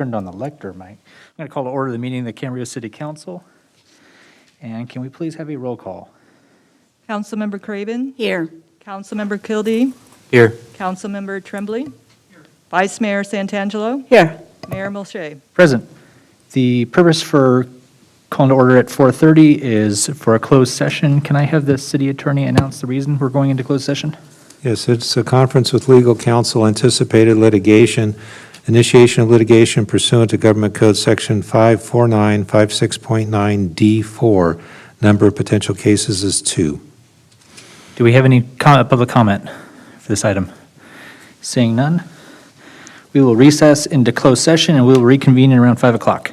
turned on the lector mic. I'm going to call to order the meeting of the Camarillo City Council. And can we please have a roll call? Councilmember Craven. Here. Councilmember Kildee. Here. Councilmember Tremblay. Here. Vice Mayor Santangelo. Here. Mayor Milche. Present. The purpose for calling to order at 4:30 is for a closed session. Can I have the city attorney announce the reason we're going into closed session? Yes, it's a conference with legal counsel, anticipated litigation, initiation of litigation pursuant to Government Code Section 54956.9D4. Number of potential cases is 2. Do we have any public comment for this item? Seeing none, we will recess into closed session and we will reconvene at around 5 o'clock.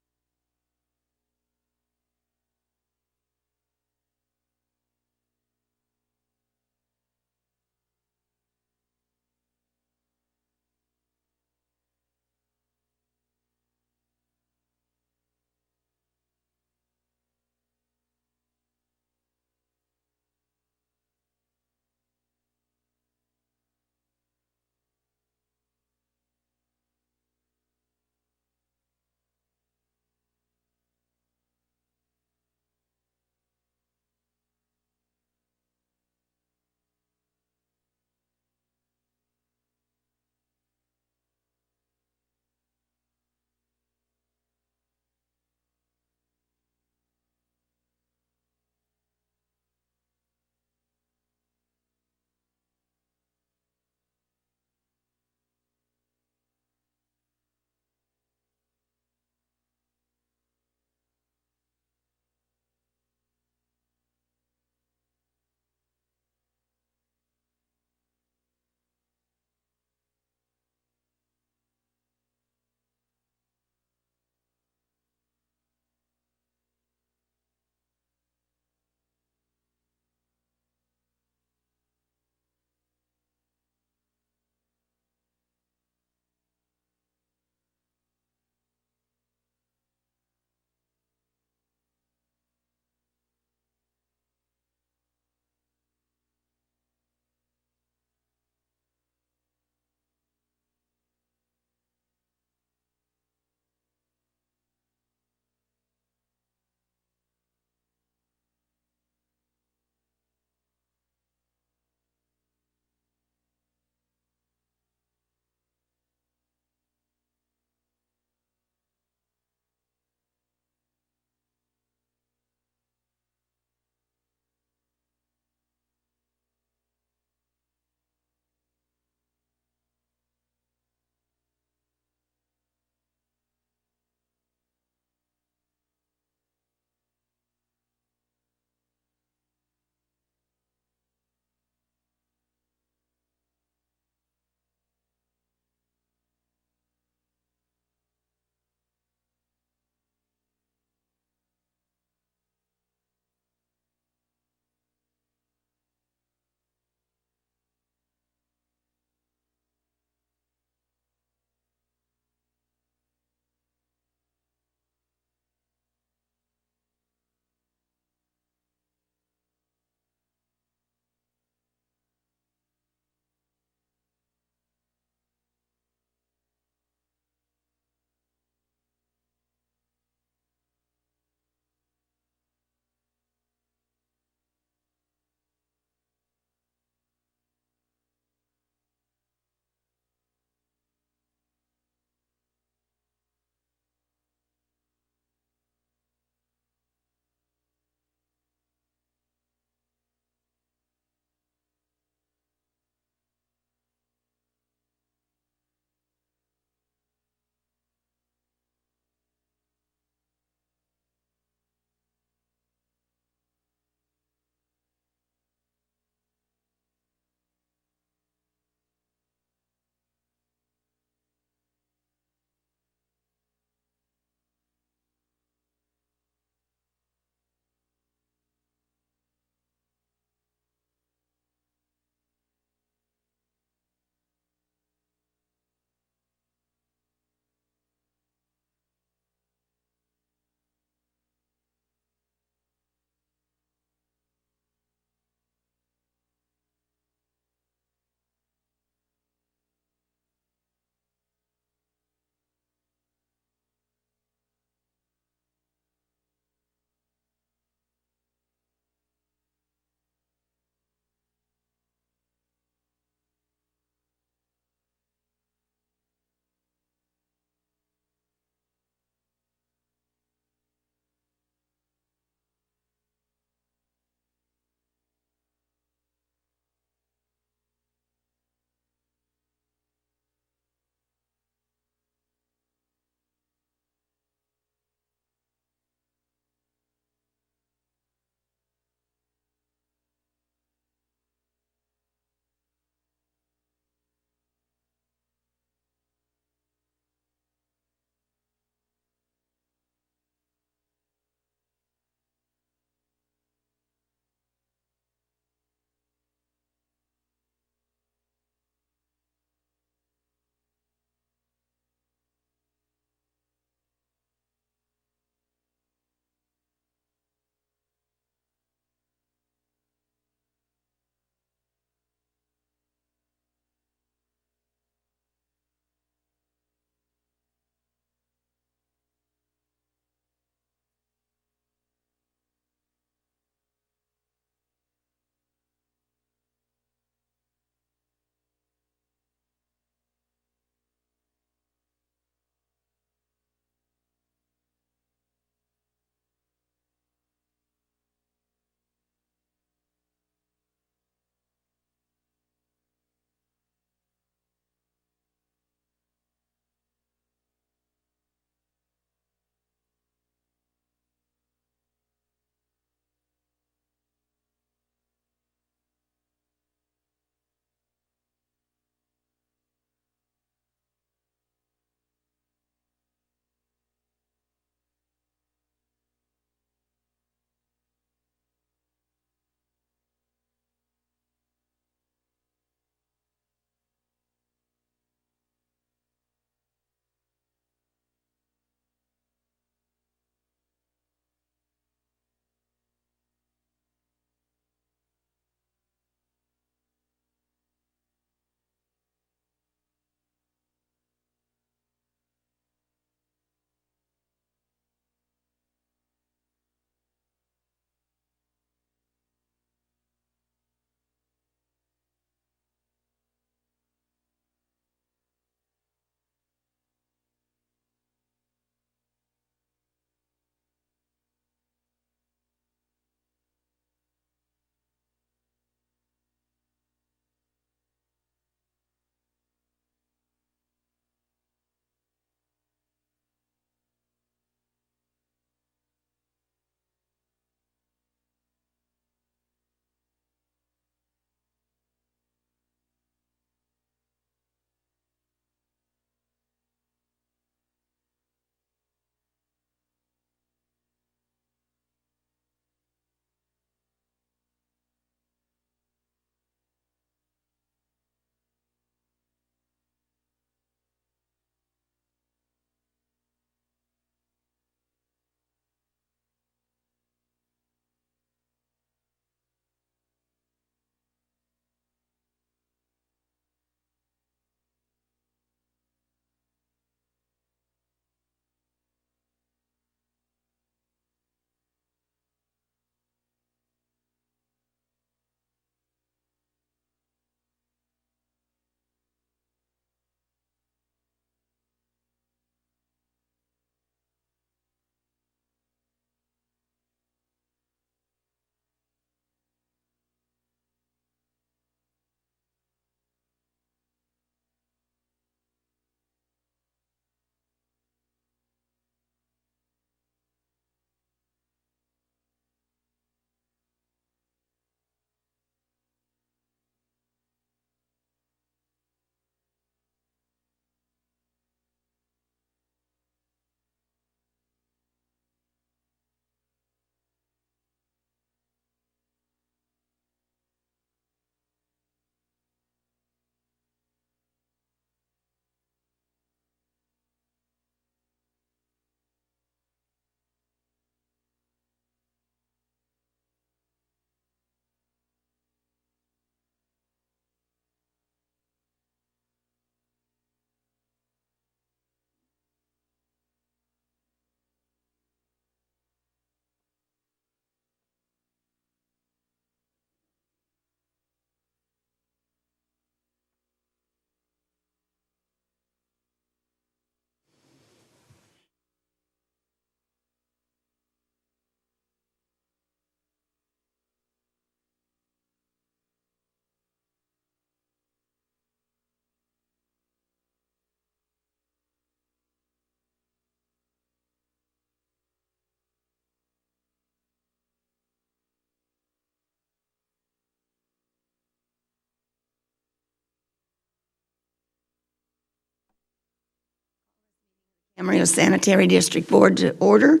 Camarillo Sanitary District Board to order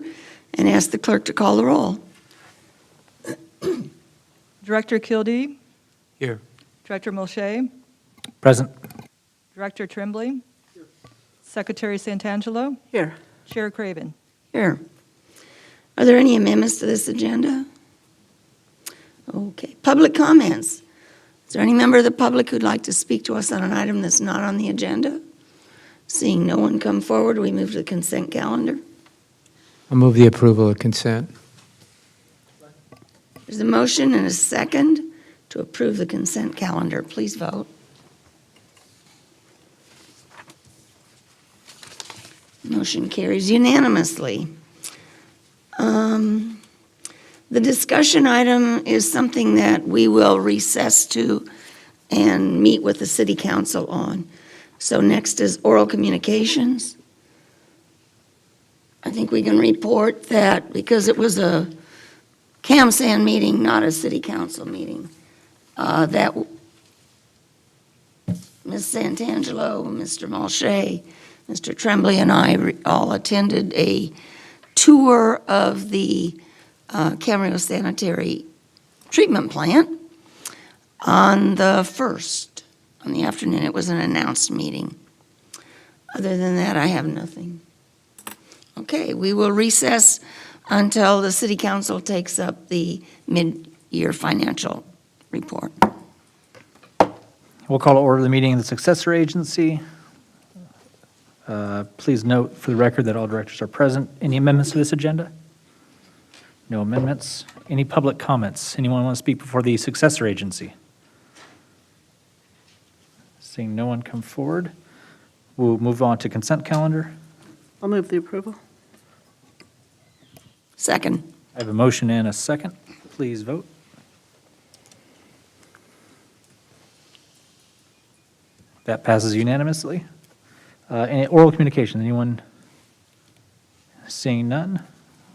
and ask the clerk to call the roll. Director Kildee. Here. Director Mulchay. Present. Director Tremblay. Secretary Santangelo. Here. Chair Craven. Here. Are there any amendments to this agenda? Okay. Public comments. Is there any member of the public who'd like to speak to us on an item that's not on the agenda? Seeing no one come forward, we move to the consent calendar. I'll move the approval of consent. There's a motion and a second to approve the consent calendar. Please vote. Motion carries unanimously. The discussion item is something that we will recess to and meet with the city council on. So next is oral communications. I think we can report that because it was a CAMSAN meeting, not a city council meeting, that Ms. Santangelo, Mr. Mulchay, Mr. Tremblay, and I all attended a tour of the Camarillo Sanitary Treatment Plant on the 1st, on the afternoon. It was an announced meeting. Other than that, I have nothing. Okay, we will recess until the city council takes up the mid-year financial report. We'll call to order the meeting of the successor agency. Please note for the record that all directors are present. Any amendments to this agenda? No amendments. Any public comments? Anyone want to speak before the successor agency? Seeing no one come forward, we'll move on to consent calendar. I'll move the approval. Second. I have a motion and a second. Please vote. That passes unanimously. Any oral communication, anyone? Seeing none,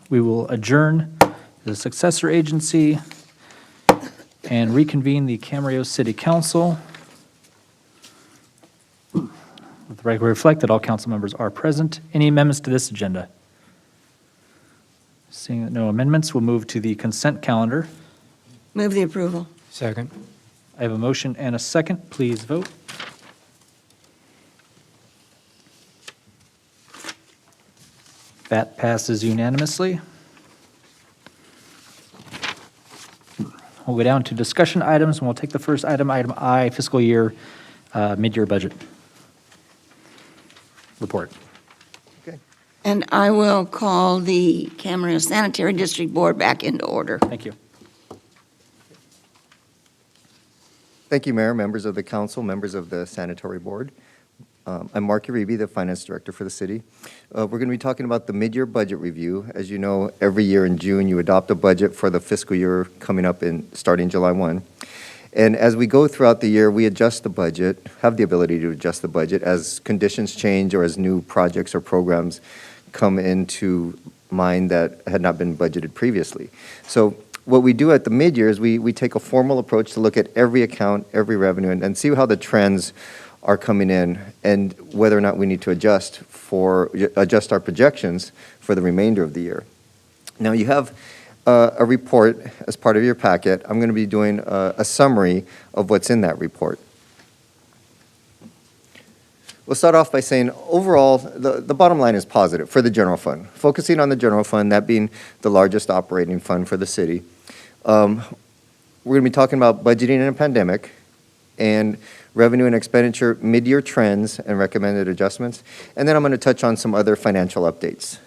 we will adjourn the successor agency and reconvene the Camarillo City Council. Let the record reflect that all council members are present. Any amendments to this agenda? Seeing that no amendments, we'll move to the consent calendar. Move the approval. Second. I have a motion and a second. Please vote. That passes unanimously. We'll go down to discussion items, and we'll take the first item, item I, fiscal year mid-year budget report. And I will call the Camarillo Sanitary District Board back into order. Thank you. Thank you, Mayor, members of the council, members of the sanitary board. I'm Mark Uribe, the finance director for the city. We're going to be talking about the mid-year budget review. As you know, every year in June, you adopt a budget for the fiscal year coming up starting July 1. And as we go throughout the year, we adjust the budget, have the ability to adjust the budget as conditions change or as new projects or programs come into mind that had not been budgeted previously. So what we do at the mid-year is we take a formal approach to look at every account, every revenue, and see how the trends are coming in and whether or not we need to adjust our projections for the remainder of the year. Now you have a report as part of your packet. I'm going to be doing a summary of what's in that report. We'll start off by saying overall the bottom line is positive for the general fund. Focusing on the general fund, that being the largest operating fund for the city. We're going to be talking about budgeting in a pandemic and revenue and expenditure mid-year trends and recommended adjustments. And then I'm going to touch on some other financial updates.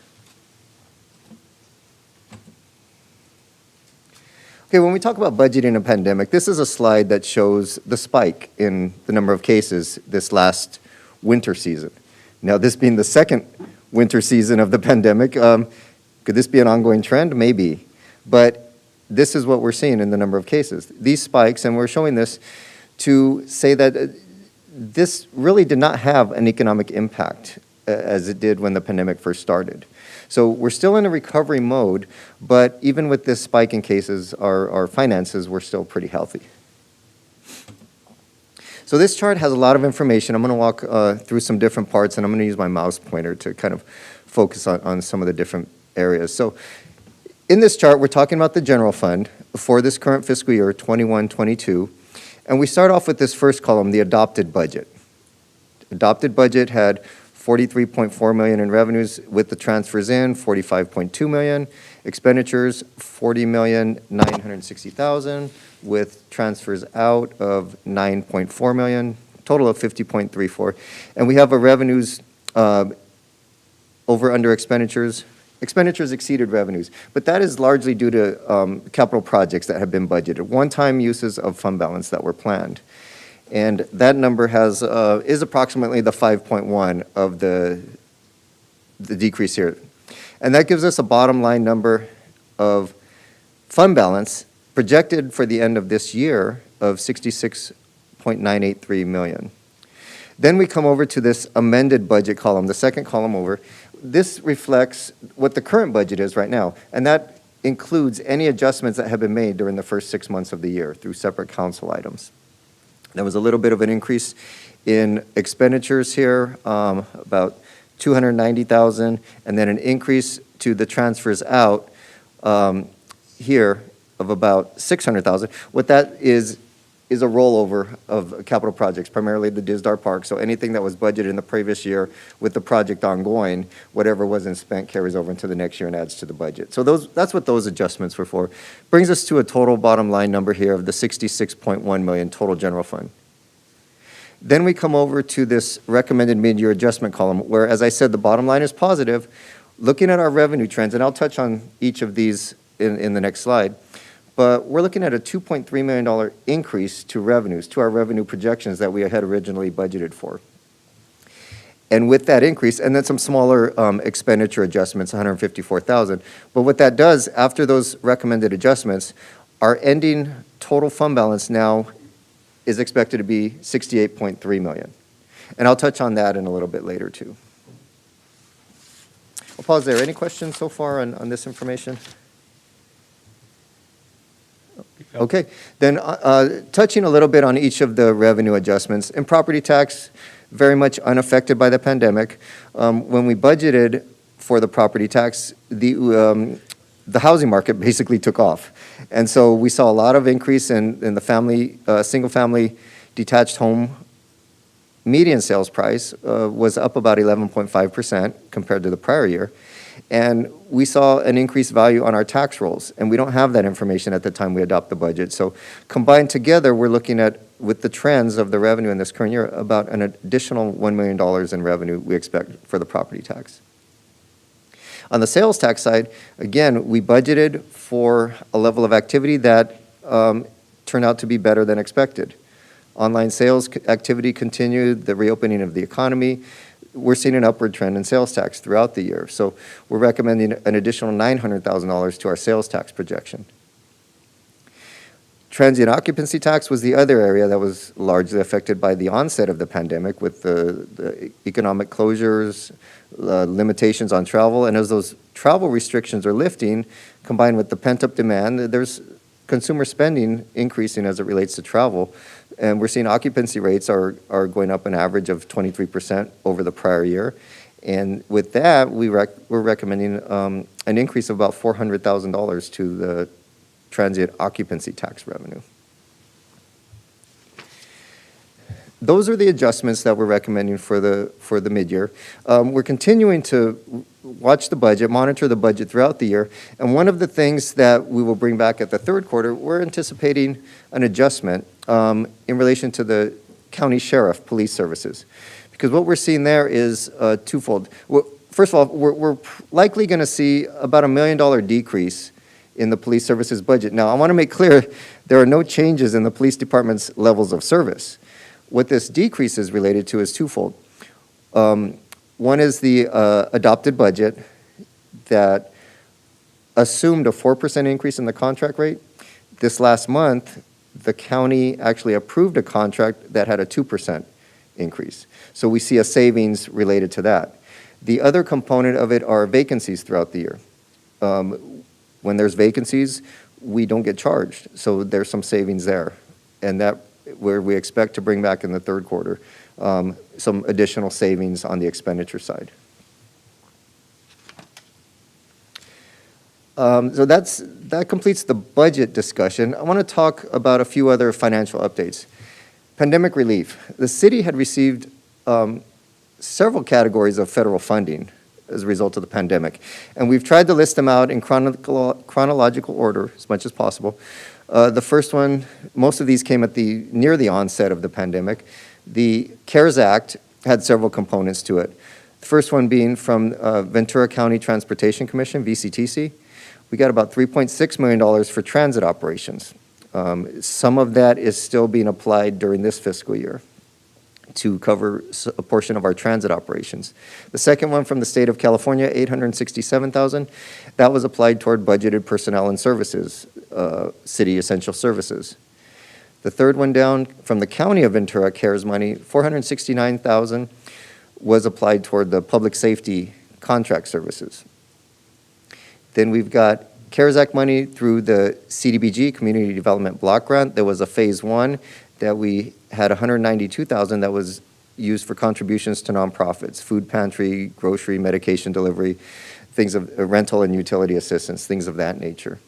Okay, when we talk about budgeting in a pandemic, this is a slide that shows the spike in the number of cases this last winter season. Now, this being the second winter season of the pandemic, could this be an ongoing trend? Maybe. But this is what we're seeing in the number of cases. These spikes, and we're showing this to say that this really did not have an economic impact as it did when the pandemic first started. So we're still in a recovery mode, but even with this spike in cases, our finances were still pretty healthy. So this chart has a lot of information. I'm going to walk through some different parts, and I'm going to use my mouse pointer to kind of focus on some of the different areas. So in this chart, we're talking about the general fund for this current fiscal year, 21-22, and we start off with this first column, the adopted budget. Adopted budget had $43.4 million in revenues with the transfers in, $45.2 million. Expenditures, $40,960,000 with transfers out of $9.4 million, total of $50.34. And we have our revenues over under expenditures. Expenditures exceeded revenues, but that is largely due to capital projects that have been budgeted, one-time uses of fund balance that were planned. And that number is approximately the 5.1 of the decrease here. And that gives us a bottom line number of fund balance projected for the end of this year of $66.983 million. Then we come over to this amended budget column, the second column over. This reflects what the current budget is right now, and that includes any adjustments that have been made during the first 6 months of the year through separate council items. There was a little bit of an increase in expenditures here, about $290,000, and then an increase to the transfers out here of about $600,000. What that is a rollover of capital projects, primarily the Disdar Park. So anything that was budgeted in the previous year with the project ongoing, whatever wasn't spent carries over into the next year and adds to the budget. So that's what those adjustments were for. Brings us to a total bottom line number here of the $66.1 million total general fund. Then we come over to this recommended mid-year adjustment column, where, as I said, the bottom line is positive. Looking at our revenue trends, and I'll touch on each of these in the next slide, but we're looking at a $2.3 million increase to revenues, to our revenue projections that we had originally budgeted for. And with that increase, and then some smaller expenditure adjustments, $154,000. But what that does, after those recommended adjustments, our ending total fund balance now is expected to be $68.3 million. And I'll touch on that in a little bit later, too. I'll pause there. Any questions so far on this information? Okay, then touching a little bit on each of the revenue adjustments. In property tax, very much unaffected by the pandemic. When we budgeted for the property tax, the housing market basically took off. And so we saw a lot of increase in the single-family detached home median sales price was up about 11.5% compared to the prior year. And we saw an increased value on our tax rolls, and we don't have that information at the time we adopt the budget. So combined together, we're looking at, with the trends of the revenue in this current year, about an additional $1 million in revenue we expect for the property tax. On the sales tax side, again, we budgeted for a level of activity that turned out to be better than expected. Online sales activity continued, the reopening of the economy. We're seeing an upward trend in sales tax throughout the year. So we're recommending an additional $900,000 to our sales tax projection. Transient occupancy tax was the other area that was largely affected by the onset of the pandemic with the economic closures, limitations on travel. And as those travel restrictions are lifting, combined with the pent-up demand, there's consumer spending increasing as it relates to travel. And we're seeing occupancy rates are going up an average of 23% over the prior year. And with that, we're recommending an increase of about $400,000 to the transient occupancy tax revenue. Those are the adjustments that we're recommending for the mid-year. We're continuing to watch the budget, monitor the budget throughout the year, and one of the things that we will bring back at the third quarter, we're anticipating an adjustment in relation to the county sheriff police services, because what we're seeing there is twofold. First of all, we're likely going to see about $1 million decrease in the police services budget. Now, I want to make clear there are no changes in the police department's levels of service. What this decrease is related to is twofold. One is the adopted budget that assumed a 4% increase in the contract rate. This last month, the county actually approved a contract that had a 2% increase. So we see a savings related to that. The other component of it are vacancies throughout the year. When there's vacancies, we don't get charged. So there's some savings there. And that where we expect to bring back in the third quarter some additional savings on the expenditure side. So that completes the budget discussion. I want to talk about a few other financial updates. Pandemic relief. The city had received several categories of federal funding as a result of the pandemic, and we've tried to list them out in chronological order as much as possible. The first one, most of these came at near the onset of the pandemic. The CARES Act had several components to it. The first one being from Ventura County Transportation Commission, Vctc. We got about $3.6 million for transit operations. Some of that is still being applied during this fiscal year to cover a portion of our transit operations. The second one from the state of California, $867,000, that was applied toward budgeted personnel and services, city essential services. The third one down from the county of Ventura CARES money, $469,000 was applied toward the public safety contract services. Then we've got CARES Act money through the CDBG, Community Development Block Grant. There was a phase one that we had $192,000 that was used for contributions to nonprofits, food pantry, grocery, medication delivery, things of rental and utility assistance, things of that nature.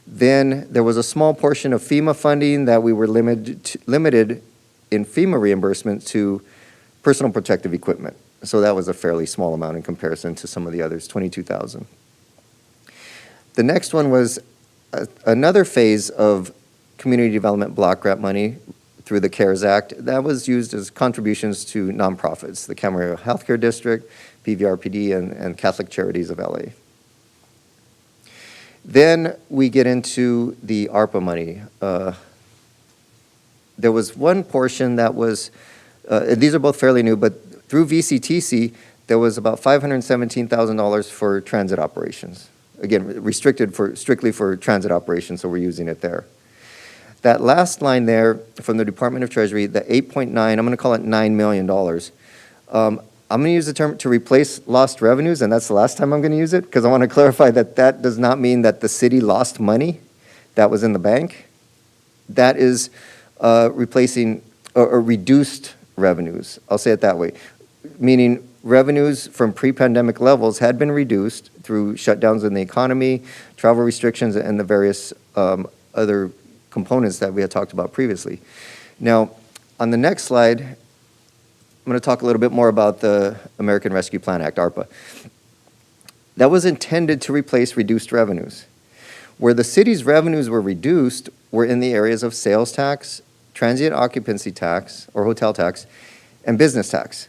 Then there was a small portion of FEMA funding that we were limited in FEMA reimbursement to personal protective equipment. So that was a fairly small amount in comparison to some of the others, $22,000. The next one was another phase of community development block grant money through the CARES Act. That was used as contributions to nonprofits, the Camarillo Healthcare District, PVRPD, and Catholic Charities of LA. Then we get into the ARPA money. There was one portion that was, these are both fairly new, but through VCTC, there was about $517,000 for transit operations. Again, restricted strictly for transit operations, so we're using it there. That last line there from the Department of Treasury, the 8.9, I'm going to call it $9 million. I'm going to use the term to replace lost revenues, and that's the last time I'm going to use it, because I want to clarify that that does not mean that the city lost money that was in the bank. That is replacing or reduced revenues. I'll say it that way, meaning revenues from pre-pandemic levels had been reduced through shutdowns in the economy, travel restrictions, and the various other components that we had talked about previously. Now, on the next slide, I'm going to talk a little bit more about the American Rescue Plan Act, ARPA. That was intended to replace reduced revenues. Where the city's revenues were reduced were in the areas of sales tax, transient occupancy tax, or hotel tax, and business tax.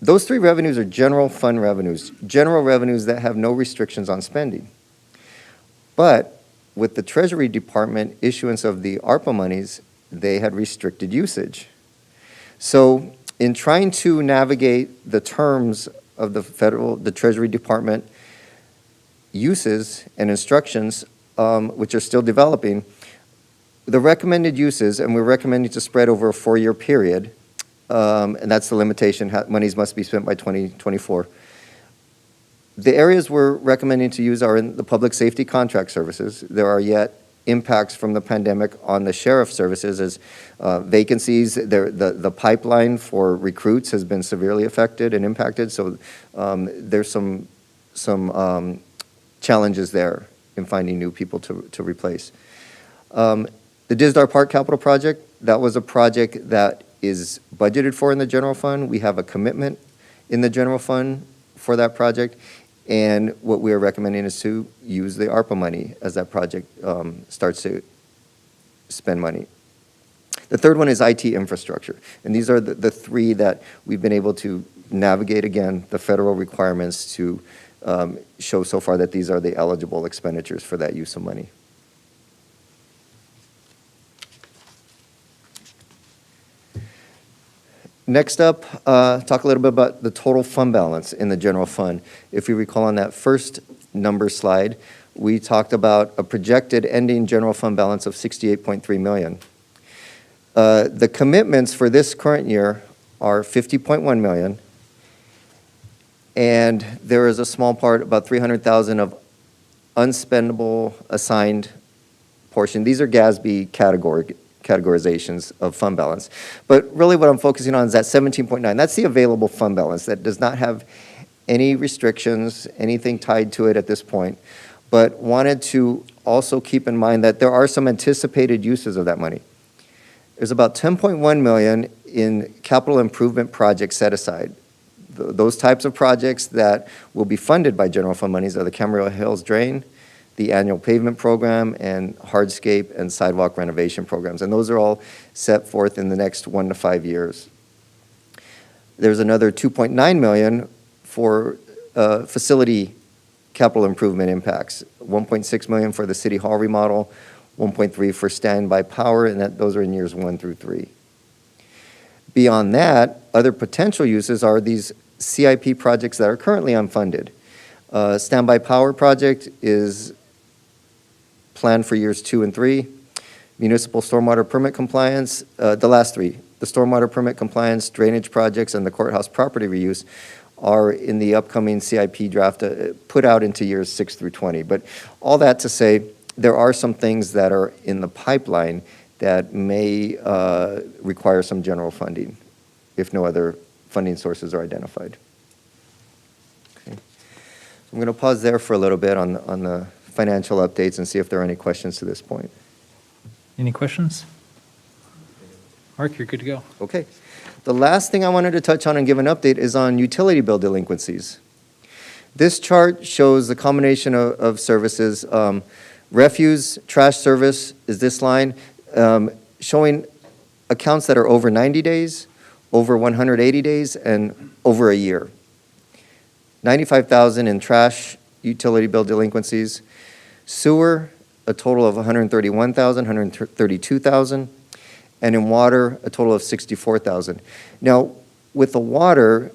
Those three revenues are general fund revenues, general revenues that have no restrictions on spending. But with the Treasury Department issuance of the ARPA monies, they had restricted usage. So in trying to navigate the terms of the Treasury Department uses and instructions, which are still developing, the recommended uses, and we're recommending to spread over a 4-year period, and that's the limitation, monies must be spent by 2024. The areas we're recommending to use are in the public safety contract services. There are yet impacts from the pandemic on the sheriff services as vacancies. The pipeline for recruits has been severely affected and impacted, so there's some challenges there in finding new people to replace. The Disdar Park capital project, that was a project that is budgeted for in the general fund. We have a commitment in the general fund for that project, and what we are recommending is to use the ARPA money as that project starts to spend money. The third one is IT infrastructure, and these are the three that we've been able to navigate, again, the federal requirements to show so far that these are the eligible expenditures for that use of money. Next up, talk a little bit about the total fund balance in the general fund. If you recall on that first number slide, we talked about a projected ending general fund balance of $68.3 million. The commitments for this current year are $50.1 million, and there is a small part, about $300,000 of unspendable assigned portion. These are GASB categorizations of fund balance. But really what I'm focusing on is that 17.9. That's the available fund balance that does not have any restrictions, anything tied to it at this point, but wanted to also keep in mind that there are some anticipated uses of that money. There's about 10.1 million in capital improvement projects set aside. Those types of projects that will be funded by general fund monies are the Camarillo Hills Drain, the annual pavement program, and hardscape and sidewalk renovation programs. And those are all set forth in the next 1 to 5 years. There's another 2.9 million for facility capital improvement impacts, 1.6 million for the city hall remodel, 1.3 for standby power, and those are in years 1 through 3. Beyond that, other potential uses are these CIP projects that are currently unfunded. Standby power project is planned for years 2 and 3. Municipal stormwater permit compliance, the last 3. The stormwater permit compliance, drainage projects, and the courthouse property reuse are in the upcoming CIP draft put out into years 6 through 20. But all that to say, there are some things that are in the pipeline that may require some general funding if no other funding sources are identified. Okay. I'm going to pause there for a little bit on the financial updates and see if there are any questions to this point. Any questions? Mark, you're good to go. Okay. The last thing I wanted to touch on and give an update is on utility bill delinquencies. This chart shows the combination of services. Refuse, trash service is this line, showing accounts that are over 90 days, over 180 days, and over a year. 95,000 in trash utility bill delinquencies. Sewer, a total of 131,000, 132,000. And in water, a total of 64,000. Now, with the water,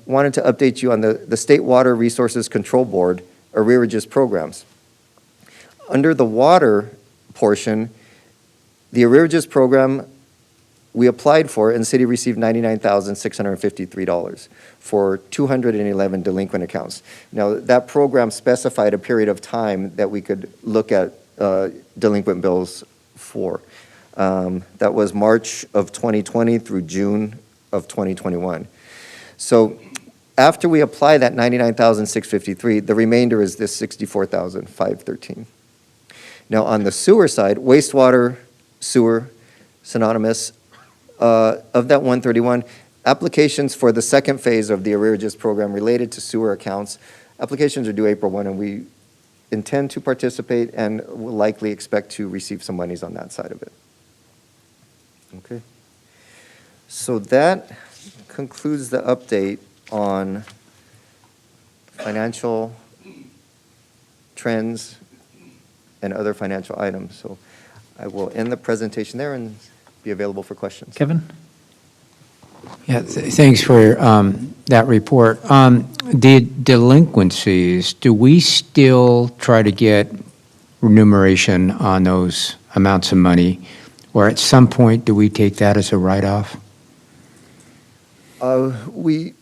wanted to update you on the State Water Resources Control Board arrearages programs. Under the water portion, the arrearages program we applied for, and the city received $99,653 for 211 delinquent accounts. Now, that program specified a period of time that we could look at delinquent bills for. That was March of 2020 through June of 2021. So after we apply that $99,653, the remainder is this $64,513. Now on the sewer side, wastewater, sewer, synonymous, of that 131, applications for the second phase of the arrearages program related to sewer accounts, applications are due April 1, and we intend to participate and will likely expect to receive some monies on that side of it. Okay. So that concludes the update on financial trends and other financial items. So I will end the presentation there and be available for questions. Kevin? Yeah, thanks for that report. The delinquencies, do we still try to get remuneration on those amounts of money? Or at some point, do we take that as a write-off? We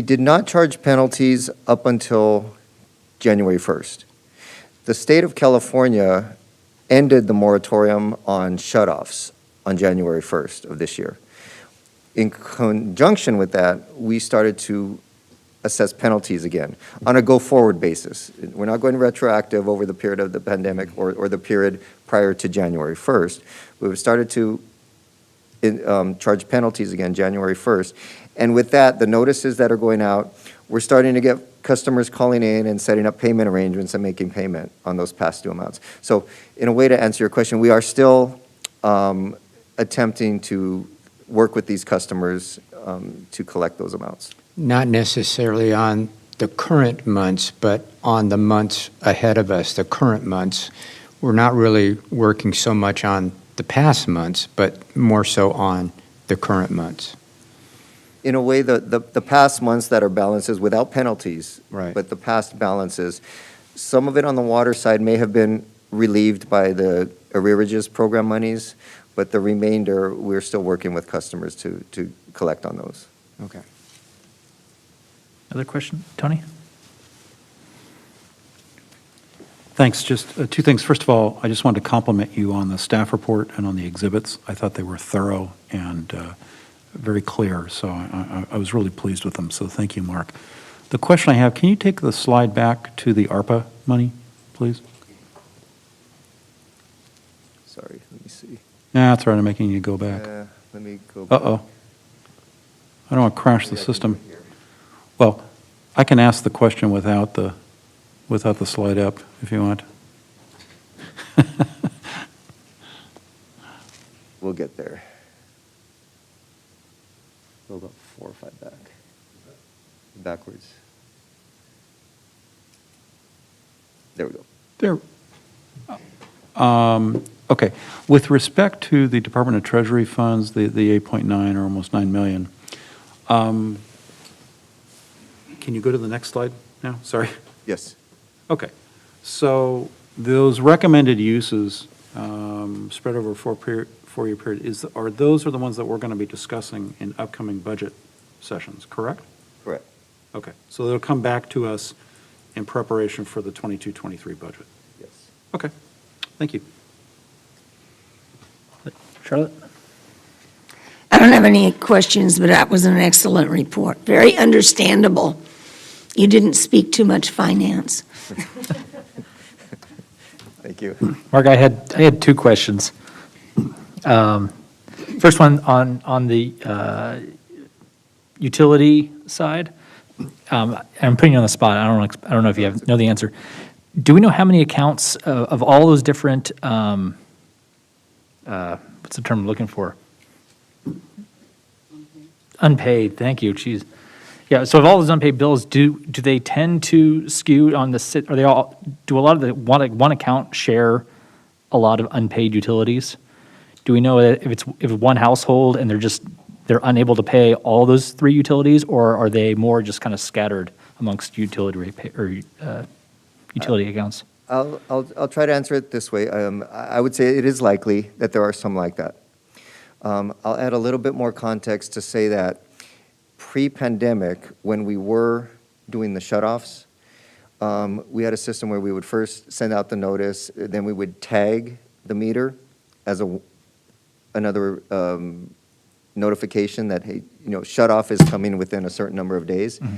did not charge penalties up until January 1st. The state of California ended the moratorium on shutoffs on January 1st of this year. In conjunction with that, we started to assess penalties again on a go-forward basis. We're not going retroactive over the period of the pandemic or the period prior to January 1st. We've started to charge penalties again January 1st. And with that, the notices that are going out, we're starting to get customers calling in and setting up payment arrangements and making payment on those past due amounts. So in a way to answer your question, we are still attempting to work with these customers to collect those amounts. Not necessarily on the current months, but on the months ahead of us, the current months. We're not really working so much on the past months, but more so on the current months. In a way, the past months that are balances without penalties, Right. but the past balances, some of it on the water side may have been relieved by the arrearages program monies, but the remainder, we're still working with customers to collect on those. Okay. Other question? Tony? Thanks. Just two things. First of all, I just wanted to compliment you on the staff report and on the exhibits. I thought they were thorough and very clear, so I was really pleased with them, so thank you, Mark. The question I have, can you take the slide back to the ARPA money, please? Sorry, let me see. Nah, that's all right, I'm making you go back. Let me go back. Uh-oh. I don't want to crash the Maybe I can system. do it here. Well, I can ask the question without the slide up, if you want. We'll get there. Go about 4 or 5 back. Backwards. There we go. There. Okay. With respect to the Department of Treasury funds, the 8.9 or almost 9 million, can you go to the next slide now? Sorry. Yes. Okay. So those recommended uses spread over a four-year period, are those the ones that we're going to be discussing in upcoming budget sessions, correct? Correct. Okay. So they'll come back to us in preparation for the 22-23 budget. Yes. Okay. Thank you. Charlotte? I don't have any questions, but that was an excellent report. Very understandable. You didn't speak too much finance. Thank you. Mark, I had two questions. First one on the utility side. I'm putting you on the spot. I don't know if you know the answer. Do we know how many accounts of all those different, what's the term I'm looking for? Unpaid, thank you, geez. Yeah, so of all those unpaid bills, do they tend to skew on the, are they all, do a lot of the one account share a lot of unpaid utilities? Do we know that if it's one household and they're unable to pay all those 3 utilities, or are they more just kind of scattered amongst utility accounts? I'll try to answer it this way. I would say it is likely that there are some like that. I'll add a little bit more context to say that pre-pandemic, when we were doing the shutoffs, we had a system where we would first send out the notice, then we would tag the meter as another notification that, hey, shutoff is coming within a certain number of days. Mm-hmm.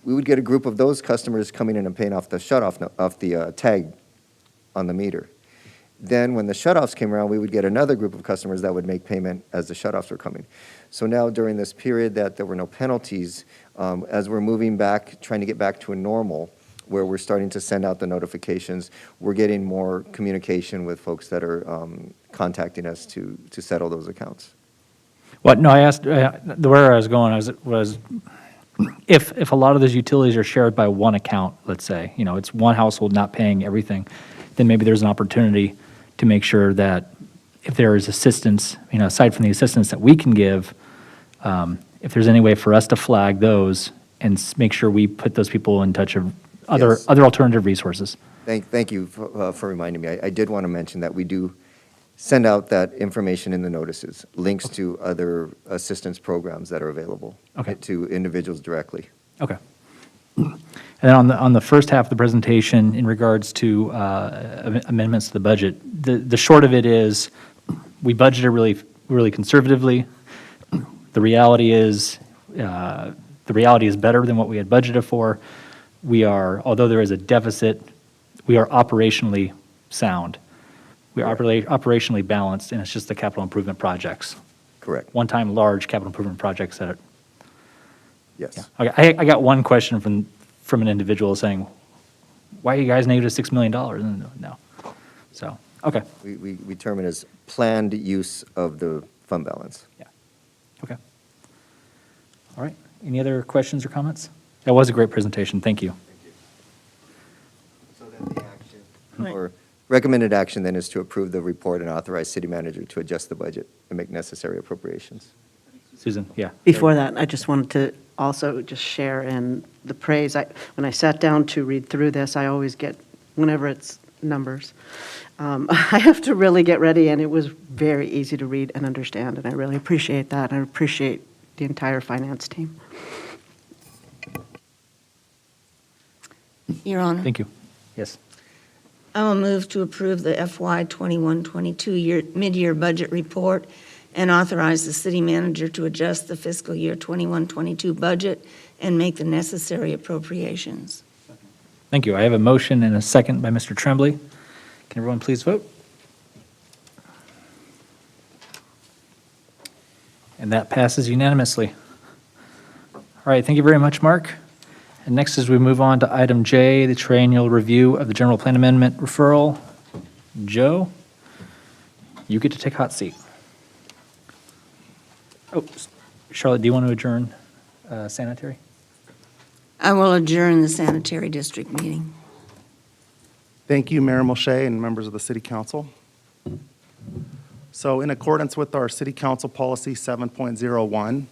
We would get a group of those customers coming in and paying off the shutoff, off the tag on the meter. Then when the shutoffs came around, we would get another group of customers that would make payment as the shutoffs were coming. So now during this period that there were no penalties, as we're moving back, trying to get back to a normal, where we're starting to send out the notifications, we're getting more communication with folks that are contacting us to settle those accounts. Well, no, I asked, where I was going was if a lot of those utilities are shared by one account, let's say, it's one household not paying everything, then maybe there's an opportunity to make sure that if there is assistance, aside from the assistance that we can give, if there's any way for us to flag those and make sure we put those people in touch of other Yes. alternative resources. Thank you for reminding me. I did want to mention that we do send out that information in the notices, links to other assistance programs that are available Okay. to individuals directly. Okay. And then on the first half of the presentation, in regards to amendments to the budget, the short of it is, we budgeted really conservatively. The reality is better than what we had budgeted for. Although there is a deficit, we are operationally sound. We are operationally balanced, and it's just the capital improvement projects. Correct. One-time large capital improvement projects that. Yes. Okay, I got one question from an individual saying, "Why are you guys negative $6 million?" No. So, okay. We term it as planned use of the fund balance. Yeah. Okay. All right. Any other questions or comments? That was a great presentation. Thank you. So then the action, or recommended action then is to approve the report and authorize city manager to adjust the budget and make necessary appropriations. Susan, yeah. Before that, I just wanted to also just share in the praise. When I sat down to read through this, I always get, whenever it's numbers, I have to really get ready, and it was very easy to read and understand, and I really appreciate that. I appreciate the entire finance team. Your Honor. Thank you. Yes. I will move to approve the FY 21-22 mid-year budget report and authorize the city manager to adjust the fiscal year 21-22 budget and make the necessary appropriations. Thank you. I have a motion and a second by Mr. Tremblay. Can everyone please vote? And that passes unanimously. All right, thank you very much, Mark. And next, as we move on to item J, the triennial review of the general plan amendment referral. Joe, you get to take hot seat. Oh, Charlotte, do you want to adjourn sanitary? I will adjourn the sanitary district meeting. Thank you, Mayor Moshe and members of the City Council. So in accordance with our City Council Policy 7.01,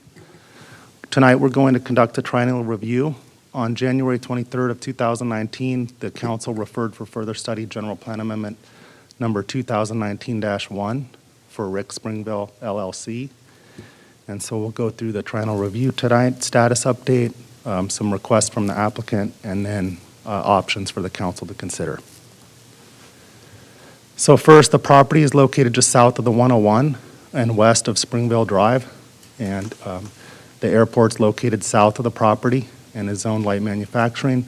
tonight we're going to conduct a triennial review. On January 23rd of 2019, the council referred for further study General Plan Amendment number 2019-1 for Rick Springville LLC. And so we'll go through the triennial review tonight, status update, some requests from the applicant, and then options for the council to consider. So first, the property is located just south of the 101 and west of Springville Drive. And the airport's located south of the property and is zoned light manufacturing.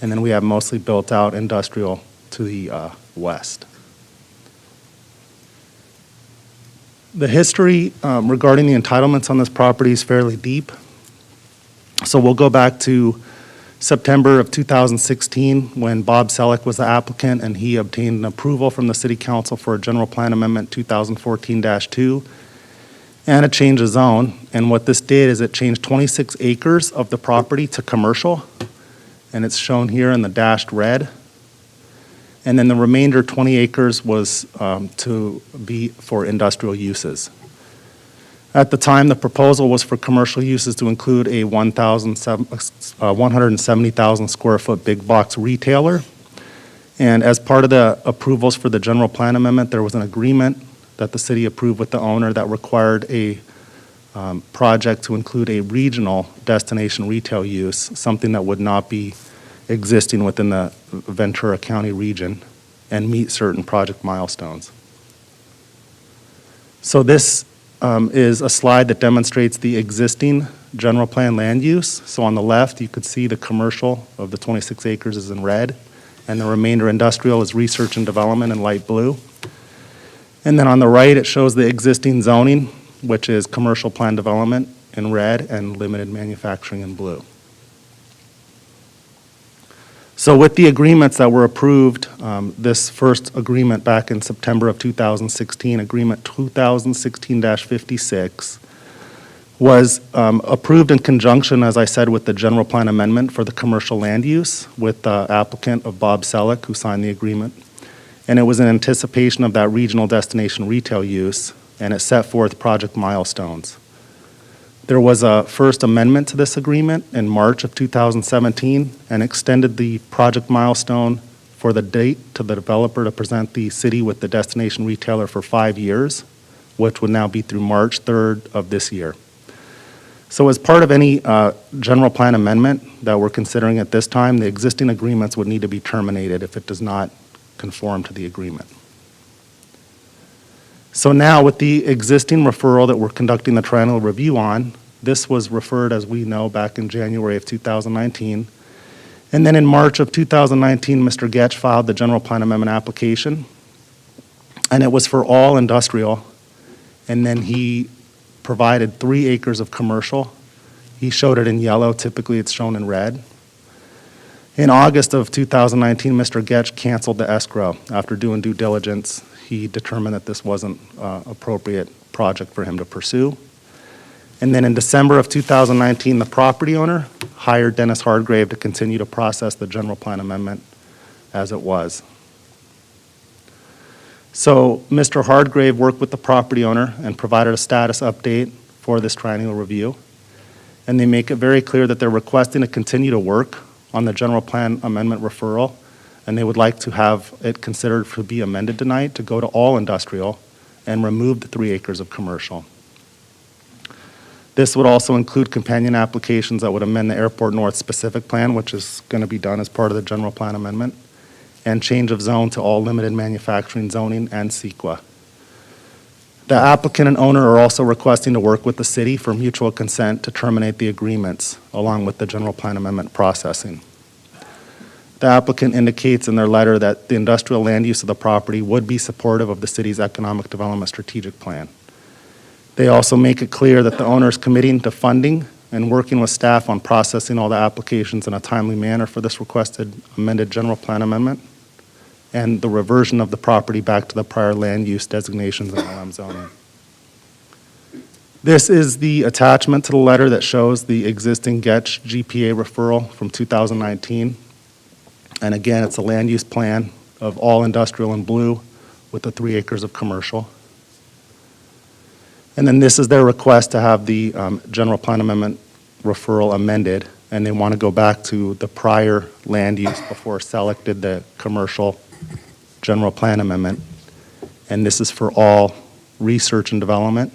And then we have mostly built-out industrial to the west. The history regarding the entitlements on this property is fairly deep. So we'll go back to September of 2016 when Bob Selleck was the applicant and he obtained an approval from the City Council for a General Plan Amendment 2014-2 and a change of zone. And what this did is it changed 26 acres of the property to commercial, and it's shown here in the dashed red. And then the remainder, 20 acres, was to be for industrial uses. At the time, the proposal was for commercial uses to include a 170,000 square foot big box retailer. And as part of the approvals for the general plan amendment, there was an agreement that the city approved with the owner that required a project to include a regional destination retail use, something that would not be existing within the Ventura County region and meet certain project milestones. So this is a slide that demonstrates the existing general plan land use. So on the left, you could see the commercial of the 26 acres is in red, and the remainder industrial is research and development in light blue. And then on the right, it shows the existing zoning, which is commercial plan development in red and limited manufacturing in blue. So with the agreements that were approved, this first agreement back in September of 2016, Agreement 2016-56, was approved in conjunction, as I said, with the general plan amendment for the commercial land use with the applicant of Bob Selleck, who signed the agreement. And it was in anticipation of that regional destination retail use, and it set forth project milestones. There was a first amendment to this agreement in March of 2017 and extended the project milestone for the date to the developer to present the city with the destination retailer for 5 years, which would now be through March 3rd of this year. So as part of any general plan amendment that we're considering at this time, the existing agreements would need to be terminated if it does not conform to the agreement. So now with the existing referral that we're conducting the triennial review on, this was referred, as we know, back in January of 2019. And then in March of 2019, Mr. Getch filed the general plan amendment application, and it was for all industrial. And then he provided 3 acres of commercial. He showed it in yellow. Typically, it's shown in red. In August of 2019, Mr. Getch canceled the escrow. After doing due diligence, he determined that this wasn't an appropriate project for him to pursue. And then in December of 2019, the property owner hired Dennis Hardgrave to continue to process the general plan amendment as it was. So Mr. Hardgrave worked with the property owner and provided a status update for this triennial review. And they make it very clear that they're requesting to continue to work on the general plan amendment referral, and they would like to have it considered to be amended tonight to go to all industrial and remove the 3 acres of commercial. This would also include companion applications that would amend the Airport North specific plan, which is going to be done as part of the general plan amendment, and change of zone to all limited manufacturing zoning and CEQA. The applicant and owner are also requesting to work with the city for mutual consent to terminate the agreements, along with the general plan amendment processing. The applicant indicates in their letter that the industrial land use of the property would be supportive of the city's economic development strategic plan. They also make it clear that the owner is committing to funding and working with staff on processing all the applications in a timely manner for this requested amended general plan amendment and the reversion of the property back to the prior land use designations in LM zoning. This is the attachment to the letter that shows the existing Getch GPA referral from 2019. And again, it's a land use plan of all industrial in blue with the 3 acres of commercial. And then this is their request to have the general plan amendment referral amended, and they want to go back to the prior land use before SELEC did the commercial general plan amendment. And this is for all research and development,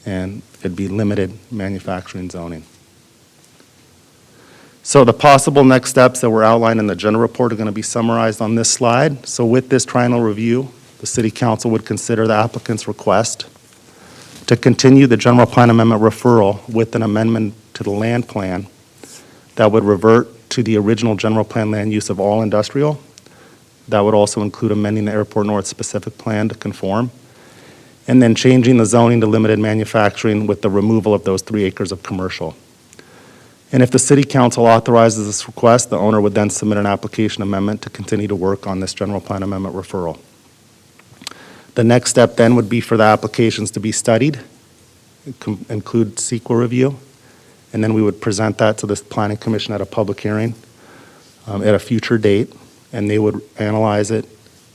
and it'd be limited manufacturing zoning. So the possible next steps that were outlined in the general report are going to be summarized on this slide. So with this triennial review, the City Council would consider the applicant's request to continue the general plan amendment referral with an amendment to the land plan that would revert to the original general plan land use of all industrial. That would also include amending the Airport North specific plan to conform, and then changing the zoning to limited manufacturing with the removal of those 3 acres of commercial. And if the City Council authorizes this request, the owner would then submit an application amendment to continue to work on this general plan amendment referral. The next step then would be for the applications to be studied, include CEQA review, and then we would present that to the Planning Commission at a public hearing at a future date, and they would analyze it,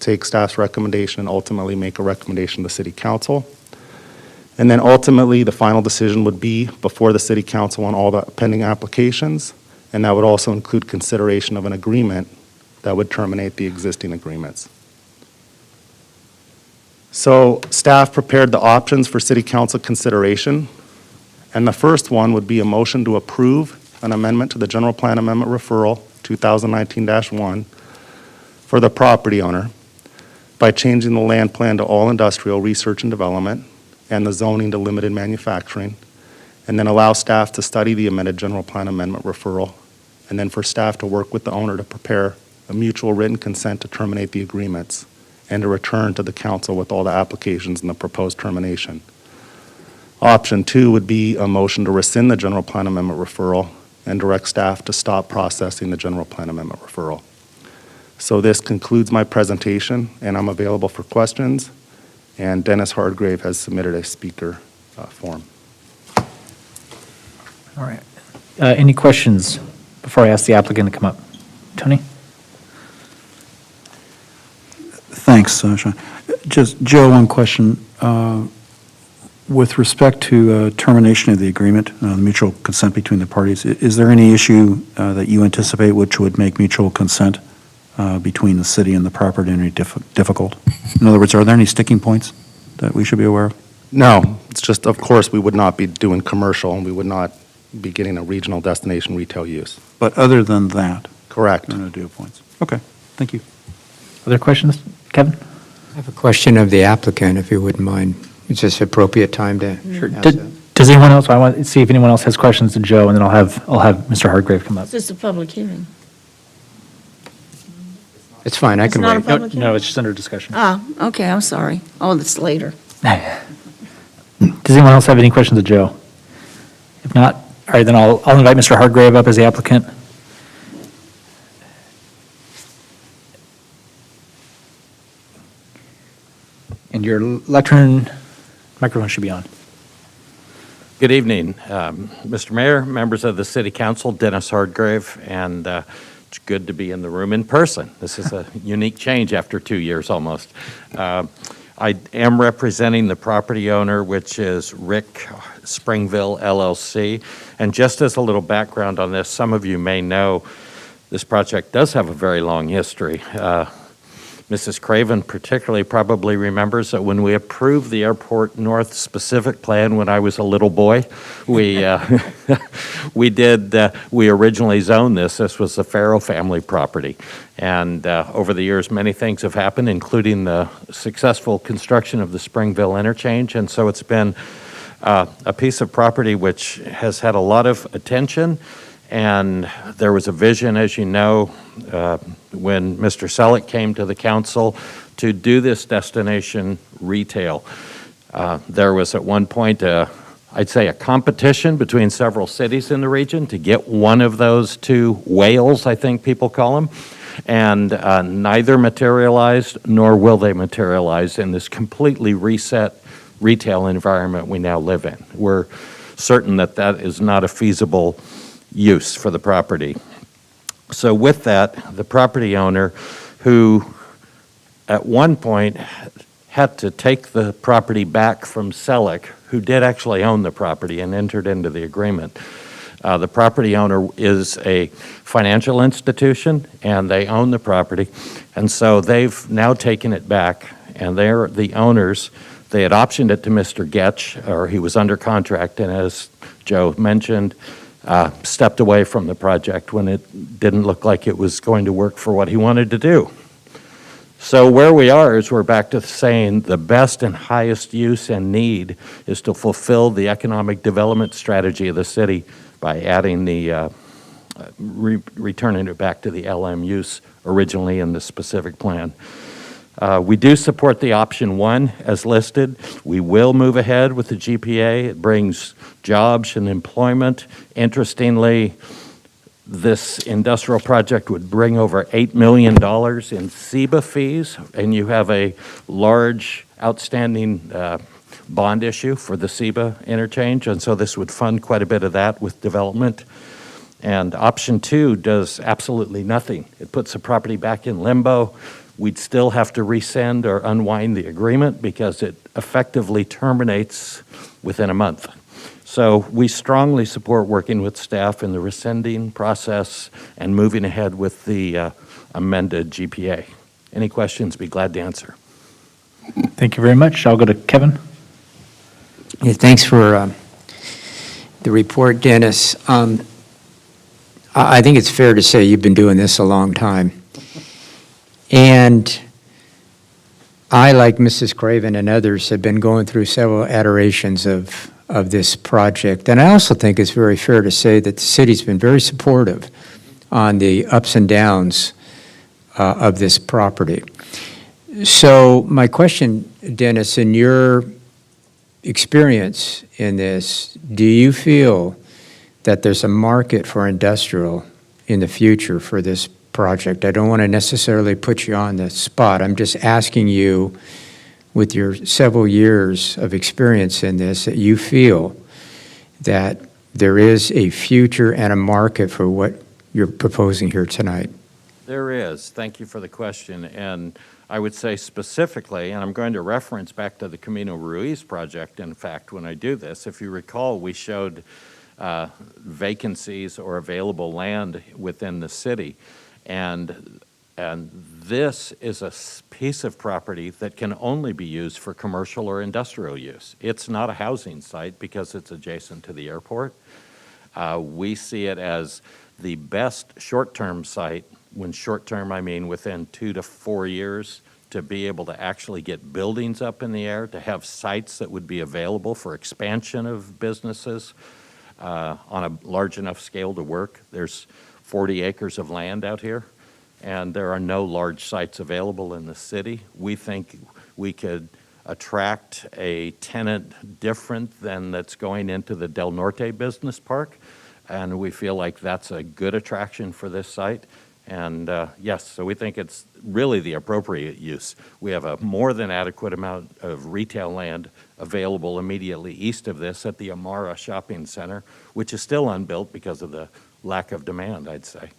take staff's recommendation, and ultimately make a recommendation to the City Council. And then ultimately, the final decision would be before the City Council on all the pending applications, and that would also include consideration of an agreement that would terminate the existing agreements. So staff prepared the options for City Council consideration, and the first one would be a motion to approve an amendment to the General Plan Amendment Referral 2019-1 for the property owner by changing the land plan to all industrial research and development and the zoning to limited manufacturing, and then allow staff to study the amended General Plan Amendment Referral, and then for staff to work with the owner to prepare a mutual written consent to terminate the agreements and to return to the council with all the applications and the proposed termination. Option 2 would be a motion to rescind the general plan amendment referral and direct staff to stop processing the general plan amendment referral. So this concludes my presentation, and I'm available for questions, and Dennis Hardgrave has submitted a speaker form. All right. Any questions before I ask the applicant to come up? Tony? Thanks, Sean. Just, Joe, one question. With respect to termination of the agreement, the mutual consent between the parties, is there any issue that you anticipate which would make mutual consent between the city and the property owner difficult? In other words, are there any sticking points that we should be aware of? No, it's just, of course, we would not be doing commercial, and we would not be getting a regional destination retail use. But other than that? Correct. There are no deal points. Okay, thank you. Other questions? Kevin? I have a question of the applicant, if you wouldn't mind. Is this appropriate time to ask that? Does anyone else, I want to see if anyone else has questions to Joe, and then I'll have Mr. Hardgrave come up. Is this a public hearing? It's fine, I It's can not a wait. public No, it's just under discussion. Ah, okay, I'm sorry. Oh, that's later. Does anyone else have any questions of Joe? If not, all right, then I'll invite Mr. Hardgrave up as the applicant. And your lectern microphone should be on. Good evening, Mr. Mayor, members of the City Council, Dennis Hardgrave, and it's good to be in the room in person. This is a unique change after 2 years almost. I am representing the property owner, which is Rick Springville LLC. And just as a little background on this, some of you may know this project does have a very long history. Mrs. Craven particularly probably remembers that when we approved the Airport North specific plan when I was a little boy, we we originally zoned this. This was the Farrow family property. And over the years, many things have happened, including the successful construction of the Springville interchange. And so it's been a piece of property which has had a lot of attention. And there was a vision, as you know, when Mr. Selleck came to the council to do this destination retail. There was at one point, I'd say, a competition between several cities in the region to get one of those two whales, I think people call them. And neither materialized, nor will they materialize in this completely reset retail environment we now live in. We're certain that that is not a feasible use for the property. So with that, the property owner, who at one point had to take the property back from Selleck, who did actually own the property and entered into the agreement. The property owner is a financial institution, and they own the property, and so they've now taken it back, and they're the owners. They had optioned it to Mr. Getch, or he was under contract, and as Joe mentioned, stepped away from the project when it didn't look like it was going to work for what he wanted to do. So where we are is we're back to saying the best and highest use and need is to fulfill the economic development strategy of the city by adding the, returning it back to the LM use originally in the specific plan. We do support the option 1 as listed. We will move ahead with the GPA. It brings jobs and employment. Interestingly, this industrial project would bring over $8 million in SEBA fees, and you have a large outstanding bond issue for the SEBA interchange, and so this would fund quite a bit of that with development. And option 2 does absolutely nothing. It puts the property back in limbo. We'd still have to rescind or unwind the agreement because it effectively terminates within a month. So we strongly support working with staff in the rescinding process and moving ahead with the amended GPA. Any questions, be glad to answer. Thank you very much. I'll go to Kevin. Yeah, thanks for the report, Dennis. I think it's fair to say you've been doing this a long time. And I, like Mrs. Craven and others, have been going through several iterations of this project. And I also think it's very fair to say that the city's been very supportive on the ups and downs of this property. So my question, Dennis, in your experience in this, do you feel that there's a market for industrial in the future for this project? I don't want to necessarily put you on the spot. I'm just asking you, with your several years of experience in this, that you feel that there is a future and a market for what you're proposing here tonight. There is. Thank you for the question. And I would say specifically, and I'm going to reference back to the Camino Ruiz project, in fact, when I do this, if you recall, we showed vacancies or available land within the city. And this is a piece of property that can only be used for commercial or industrial use. It's not a housing site because it's adjacent to the airport. We see it as the best short-term site. When short-term, I mean within 2 to 4 years, to be able to actually get buildings up in the air, to have sites that would be available for expansion of businesses on a large enough scale to work. There's 40 acres of land out here, and there are no large sites available in the city. We think we could attract a tenant different than that's going into the Del Norte Business Park, and we feel like that's a good attraction for this site. And yes, so we think it's really the appropriate use. We have a more than adequate amount of retail land available immediately east of this at the Amara Shopping Center, which is still unbuilt because of the lack of demand, I'd say.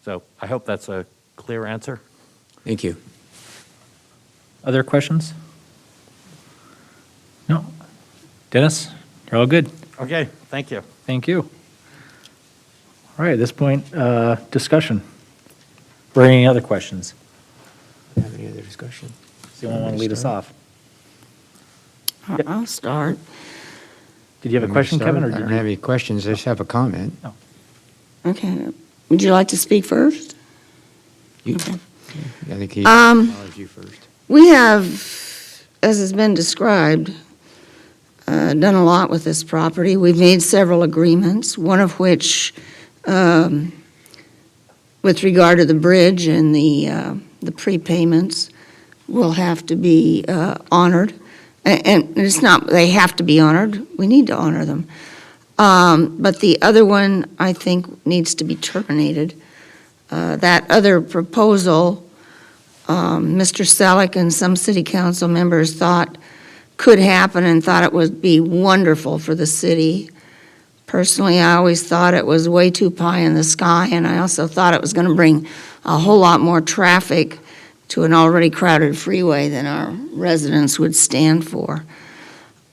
So I hope that's a clear answer. Thank you. Other questions? No? Dennis, you're all good. Okay, thank you. Thank you. All right, at this point, discussion. Or any other questions? Have any other discussion? Does anyone want to lead us off? I'll start. Did you have a question, Kevin, or I did don't you? have any questions, I just have a comment. Okay. Would you like to speak first? You- Okay. I think he Um, acknowledged you first. We have, as has been described, done a lot with this property. We've made several agreements, one of which, with regard to the bridge and the prepayments, will have to be honored. And it's not, they have to be honored, we need to honor them. But the other one, I think, needs to be terminated. That other proposal, Mr. Selleck and some city council members thought could happen and thought it would be wonderful for the city. Personally, I always thought it was way too pie in the sky, and I also thought it was going to bring a whole lot more traffic to an already crowded freeway than our residents would stand for.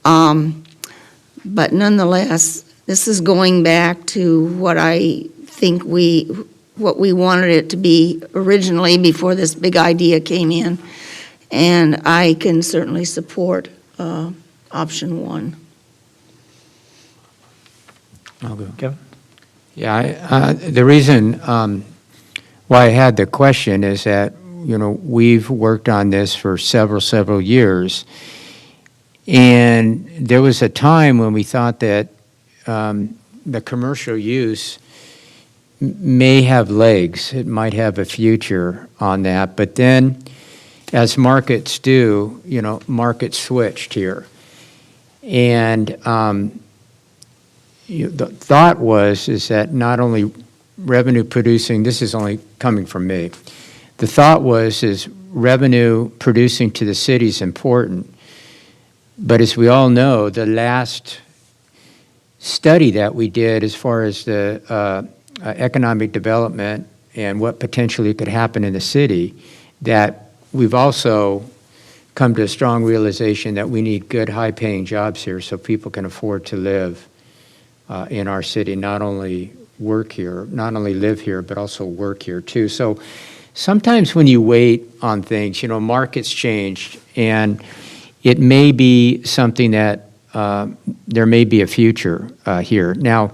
But nonetheless, this is going back to what I think what we wanted it to be originally before this big idea came in. And I can certainly support option one. I'll go. Kevin? Yeah, the reason why I had the question is that, we've worked on this for several years. And there was a time when we thought that the commercial use may have legs. It might have a future on that. But then, as markets do, markets switched here. And the thought is that not only revenue producing, this is only coming from me, the thought is revenue producing to the city is important. But as we all know, the last study that we did as far as the economic development and what potentially could happen in the city, that we've also come to a strong realization that we need good, high-paying jobs here so people can afford to live in our city, not only live here, but also work here too. So sometimes when you wait on things, markets change, and it may be something that there may be a future here. Now,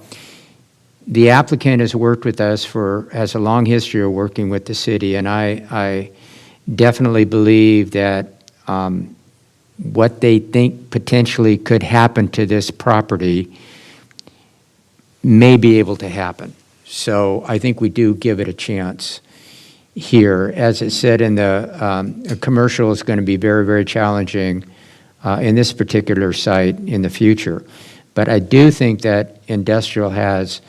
the applicant has worked with us has a long history of working with the city, and I definitely believe that what they think potentially could happen to this property may be able to happen. So I think we do give it a chance here. As it said in the commercial, is going to be very, very challenging in this particular site in the future. But I do think that industrial has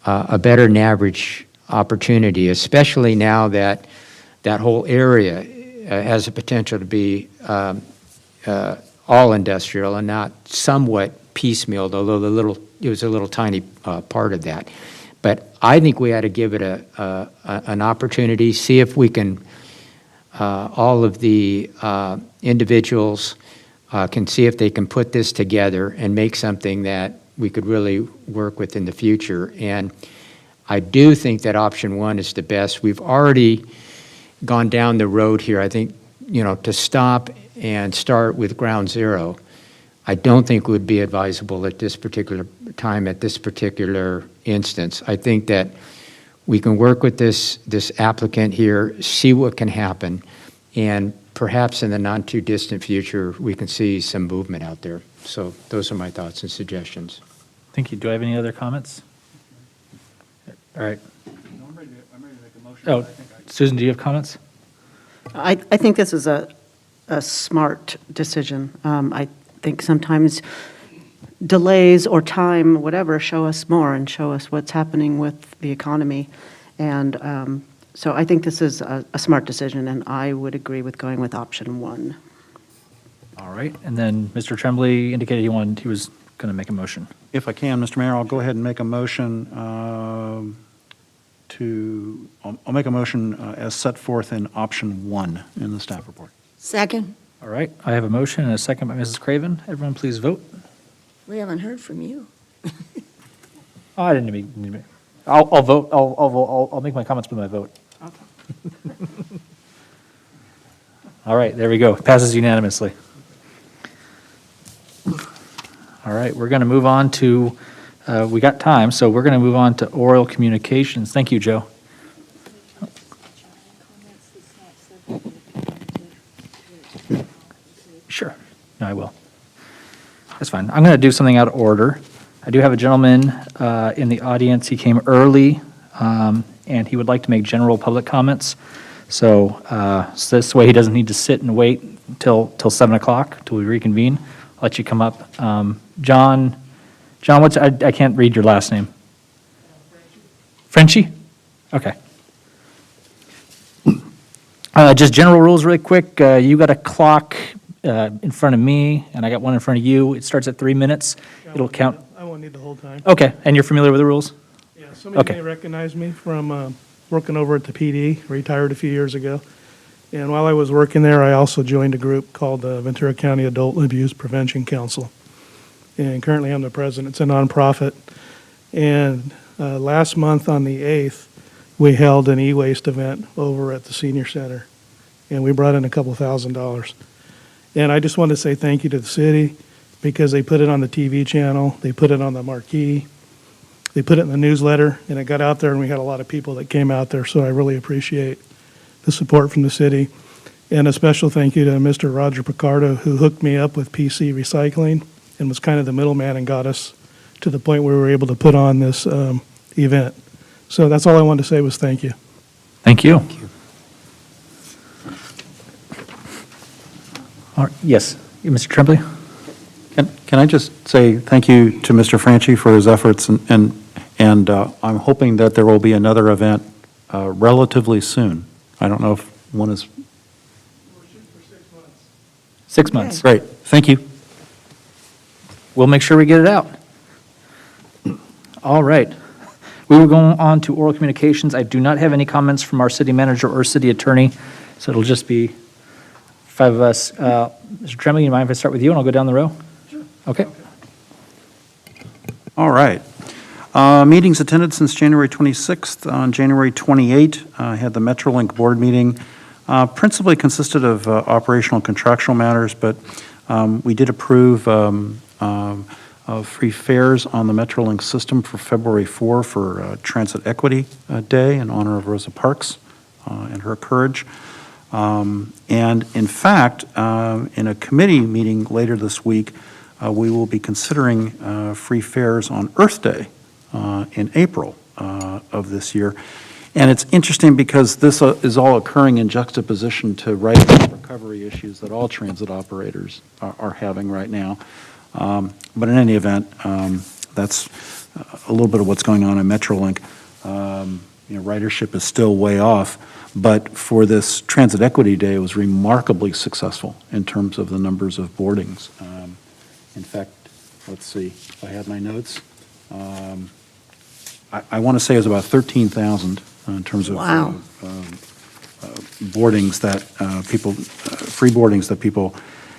a better than average opportunity, especially now that that whole area has the potential to be all industrial and not somewhat piecemealed, although it was a little tiny part of that. But I think we ought to give it an opportunity, see if we can, all of the individuals can see if they can put this together and make something that we could really work with in the future. And I do think that option one is the best. We've already gone down the road here. I think, to stop and start with ground zero, I don't think would be advisable at this particular time, at this particular instance. I think that we can work with this applicant here, see what can happen, and perhaps in the not too distant future, we can see some movement out there. So those are my thoughts and suggestions. Thank you. Do I have any other comments? All right. I'm ready to make a motion. Oh, Susan, do you have comments? I think this is a smart decision. I think sometimes delays or time, whatever, show us more and show us what's happening with the economy. And so I think this is a smart decision, and I would agree with going with option one. All right. And then Mr. Tremblay indicated he was going to make a motion. If I can, Mr. Mayor, I'll go ahead and make a motion I'll make a motion as set forth in option one in the staff report. Second? All right. I have a motion and a second by Mrs. Craven. Everyone please vote. We haven't heard from you. Oh, I didn't mean, I'll vote. I'll make my comments with my vote. All right, there we go. Passes unanimously. All right, we're going to move on to, we got time, so we're going to move on to oral communications. Thank you, Joe. Sure. No, I will. That's fine. I'm going to do something out of order. I do have a gentleman in the audience. He came early, and he would like to make general public comments. So this way he doesn't need to sit and wait till 7 o'clock till we reconvene. I'll let you come up. John, I can't read your last name. Frenchie? Okay. Just general rules really quick. You got a clock in front of me, and I got one in front of you. It starts at 3 minutes. It'll count. I won't need the whole time. Okay, and you're familiar with the rules? Yeah, somebody Okay. may recognize me from working over at the PD, retired a few years ago. And while I was working there, I also joined a group called the Ventura County Adult Abuse Prevention Council. And currently I'm the president. It's a nonprofit. And last month on the 8th, we held an e-waste event over at the senior center. And we brought in a couple $1,000s. And I just want to say thank you to the city because they put it on the TV channel, they put it on the marquee, they put it in the newsletter, and it got out there, and we had a lot of people that came out there, so I really appreciate the support from the city. And a special thank you to Mr. Roger Picardo, who hooked me up with PC Recycling and was kind of the middleman and got us to the point where we were able to put on this event. So that's all I wanted to say was thank you. Thank you. All right, yes, Mr. Tremblay? Can I just say thank you to Mr. Franchi for his efforts, and I'm hoping that there will be another event relatively soon. I don't know if one is. We're shooting for 6 months. 6 months. Great, thank you. We'll make sure we get it out. All right. We will go on to oral communications. I do not have any comments from our city manager or city attorney, so it'll just be 5 of us. Mr. Tremblay, you mind if I start with you and I'll go down the row? Sure. Okay. All right. Meetings attended since January 26th. On January 28th, I had the Metrolink board meeting. Principally consisted of operational contractual matters, but we did approve free fares on the Metrolink system for February 4 for Transit Equity Day in honor of Rosa Parks and her courage. And in fact, in a committee meeting later this week, we will be considering free fares on Earth Day in April of this year. And it's interesting because this is all occurring in juxtaposition to ridership recovery issues that all transit operators are having right now. But in any event, that's a little bit of what's going on in Metrolink. Ridership is still way off, but for this Transit Equity Day, it was remarkably successful in terms of the numbers of boardings. In fact, let's see, if I have my notes. I want to say it was about 13,000 in terms of Wow. boardings that people, free boardings that people,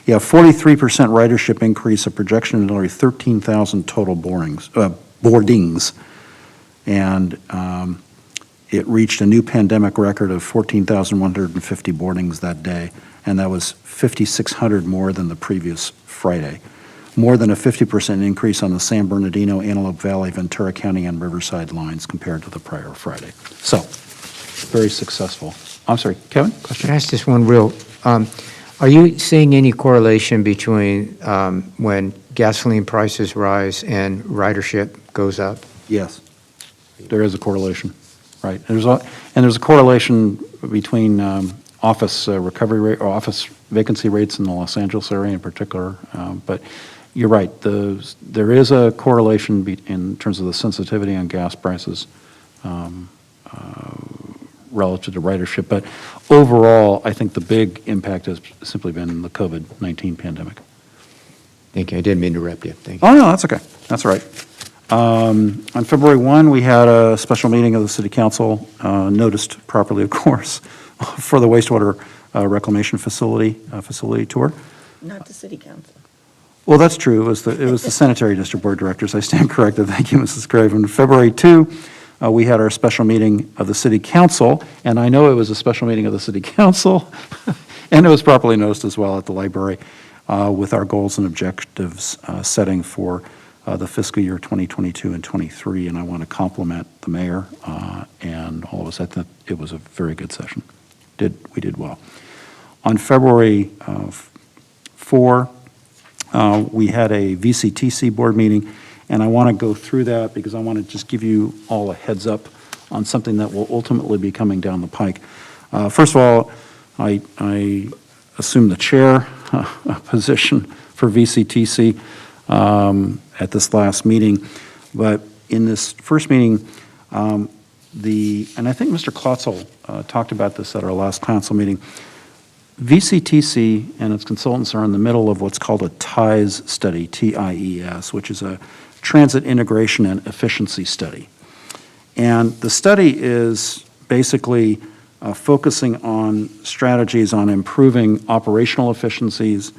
43% ridership increase, a projection of nearly 13,000 total boardings. And it reached a new pandemic record of 14,150 boardings that day, and that was 5,600 more than the previous Friday. More than a 50% increase on the San Bernardino, Antelope Valley, Ventura County, and Riverside lines compared to the prior Friday. So, very successful. I'm sorry, Kevin, question? Can I ask just one real, are you seeing any correlation between when gasoline prices rise and ridership goes up? Yes, there is a correlation, right. There's a correlation between office recovery rate, or office vacancy rates in the Los Angeles area in particular, but you're right, there is a correlation in terms of the sensitivity on gas prices relative to ridership, but overall, I think the big impact has simply been the COVID-19 pandemic. Thank you. I didn't mean to interrupt you. Thank you. Oh, no, that's okay. That's all right. On February 1, we had a special meeting of the City Council, noticed properly, of course, for the wastewater reclamation facility tour. Not the city council. Well, that's true. It was the Sanitary District Board Directors. I stand corrected. Thank you, Mrs. Craven. February 2, we had our special meeting of the City Council, and I know it was a special meeting of the City Council And it was properly noticed as well at the library with our goals and objectives setting for the fiscal year 2022 and 23. And I want to compliment the mayor and all of us. I think it was a very good session. We did well. On February 4, we had a VCTC board meeting, and I want to go through that because I want to just give you all a heads up on something that will ultimately be coming down the pike. First of all, I assume the chair position for VCTC at this last meeting, but in this first meeting, and I think Mr. Klotzel talked about this at our last council meeting, VCTC and its consultants are in the middle of what's called a TIES study, T-I-E-S, which is a transit integration and efficiency study. And the study is basically focusing on strategies on improving operational efficiencies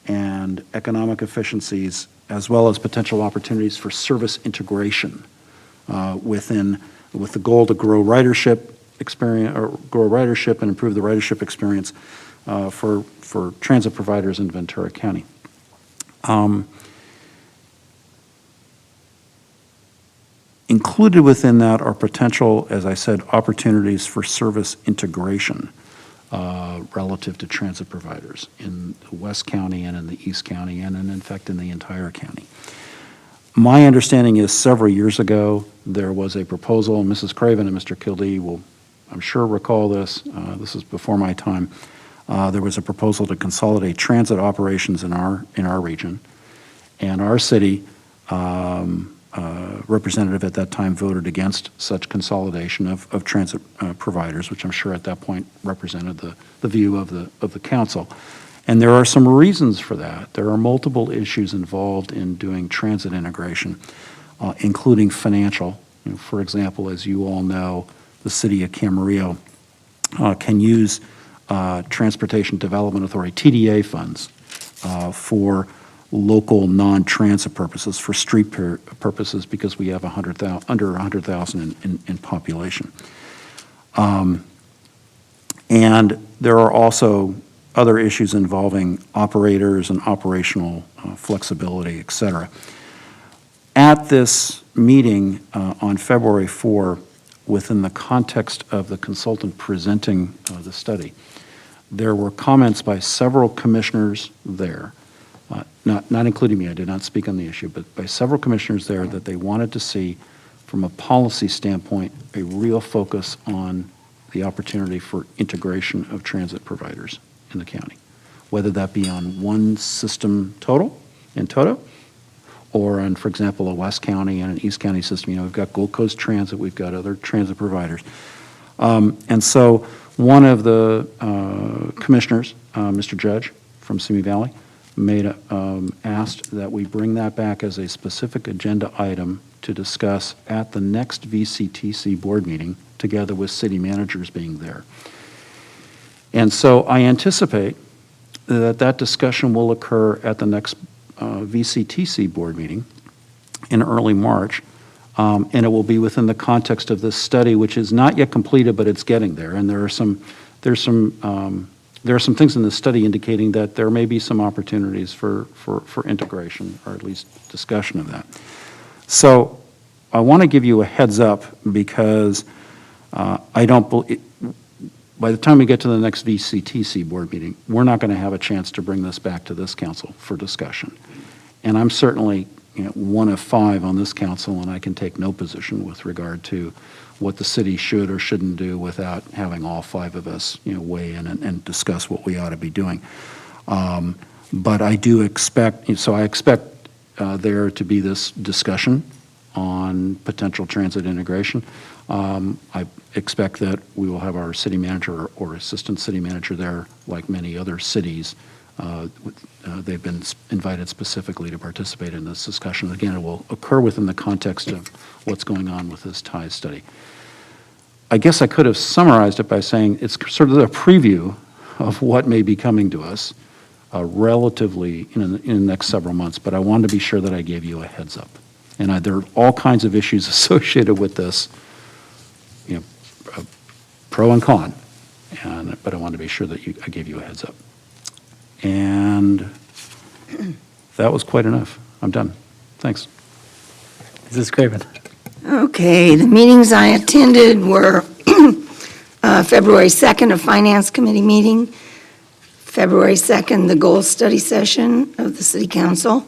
and economic efficiencies, as well as potential opportunities for service integration with the goal to grow ridership experience, or grow ridership and improve the ridership experience for transit providers in Ventura County. Included within that are potential, as I said, opportunities for service integration relative to transit providers in the West County and in the East County and in fact in the entire county. My understanding is several years ago there was a proposal, and Mrs. Craven and Mr. Kildee will, I'm sure, recall this. This is before my time. There was a proposal to consolidate transit operations in our region, and our city representative at that time voted against such consolidation of transit providers, which I'm sure at that point represented the view of the council. And there are some reasons for that. There are multiple issues involved in doing transit integration, including financial. You know, for example, as you all know, the city of Camarillo can use Transportation Development Authority, TDA funds, for local non-transit purposes, for street purposes, because we have under 100,000 in population. And there are also other issues involving operators and operational flexibility, et cetera. At this meeting on February 4, within the context of the consultant presenting the study, there were comments by several commissioners there, not including me, I did not speak on the issue, but by several commissioners there that they wanted to see, from a policy standpoint, a real focus on the opportunity for integration of transit providers in the county, whether that be on one system in toto, or on, for example, a West County and an East County system. You know, we've got Gold Coast Transit, we've got other transit providers. And so one of the commissioners, Mr. Judge from Simi Valley, asked that we bring that back as a specific agenda item to discuss at the next VCTC board meeting, together with city managers being there. And so I anticipate that discussion will occur at the next VCTC board meeting in early March, and it will be within the context of this study, which is not yet completed, but it's getting there. And there are some things in the study indicating that there may be some opportunities for integration, or at least discussion of that. So I want to give you a heads up, because I don't believe, by the time we get to the next VCTC board meeting, we're not going to have a chance to bring this back to this council for discussion. And I'm certainly one of 5 on this council, and I can take no position with regard to what the city should or shouldn't do without having all 5 of us weigh in and discuss what we ought to be doing. But I do expect, so I expect there to be this discussion on potential transit integration. I expect that we will have our city manager or assistant city manager there, like many other cities. They've been invited specifically to participate in this discussion. Again, it will occur within the context of what's going on with this TIES study. I guess I could have summarized it by saying it's sort of a preview of what may be coming to us relatively in the next several months, but I wanted to be sure that I gave you a heads up. And there are all kinds of issues associated with this, pro and con. But I wanted to be sure that I gave you a heads up. And that was quite enough. I'm done. Thanks. Mrs. Craven. Okay, the meetings I attended were February 2nd, a Finance Committee meeting, February 2nd, the Goal Study Session of the City Council,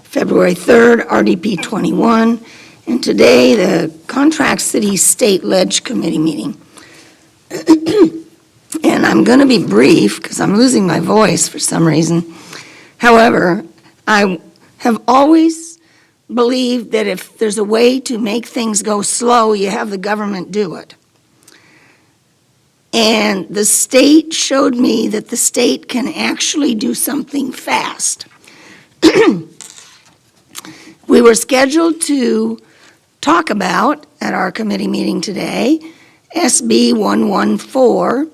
February 3rd, RDP 21, and today, the Contract City State Ledge Committee meeting. And I'm going to be brief because I'm losing my voice for some reason. However, I have always believed that if there's a way to make things go slow, you have the government do it. And the state showed me that the state can actually do something fast. We were scheduled to talk about, at our committee meeting today, SB 114,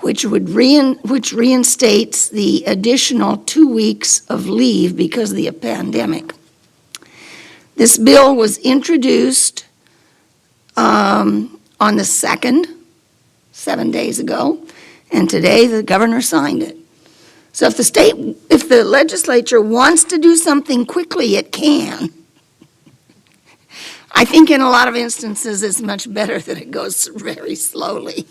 which reinstates the additional 2 weeks of leave because of the pandemic. This bill was introduced on the 2nd, 7 days ago, and today the governor signed it. So if the legislature wants to do something quickly, it can. I think in a lot of instances, it's much better that it goes very slowly.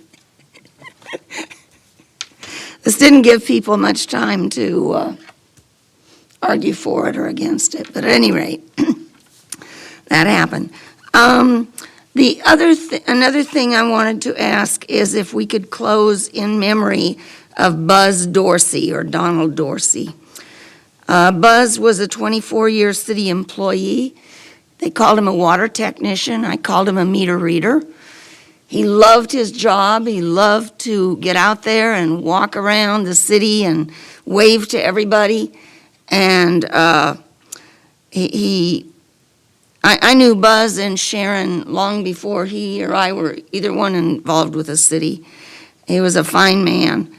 This didn't give people much time to argue for it or against it, but at any rate, that happened. Another thing I wanted to ask is if we could close in memory of Buzz Dorsey, or Donald Dorsey. Buzz was a 24-year city employee. They called him a water technician. I called him a meter reader. He loved his job. He loved to get out there and walk around the city and wave to everybody. And I knew Buzz and Sharon long before he or I were either one involved with the city. He was a fine man.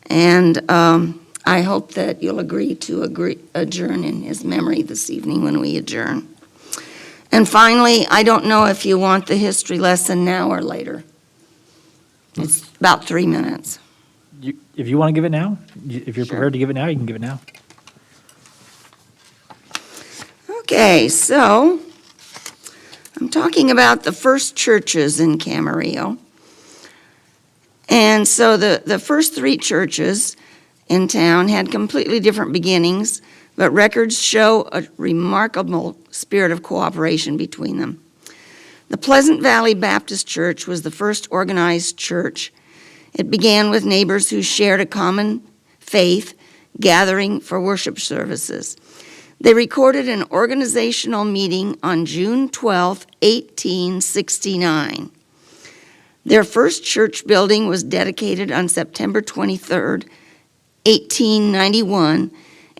And I hope that you'll agree to adjourn in his memory this evening when we adjourn. And finally, I don't know if you want the history lesson now or later. It's about 3 minutes. If you want to give it now, if you're Sure. prepared to give it now, you can give it now. Okay, so I'm talking about the first churches in Camarillo. And so the first 3 churches in town had completely different beginnings, but records show a remarkable spirit of cooperation between them. The Pleasant Valley Baptist Church was the first organized church. It began with neighbors who shared a common faith, gathering for worship services. They recorded an organizational meeting on June 12, 1869. Their first church building was dedicated on September 23, 1891,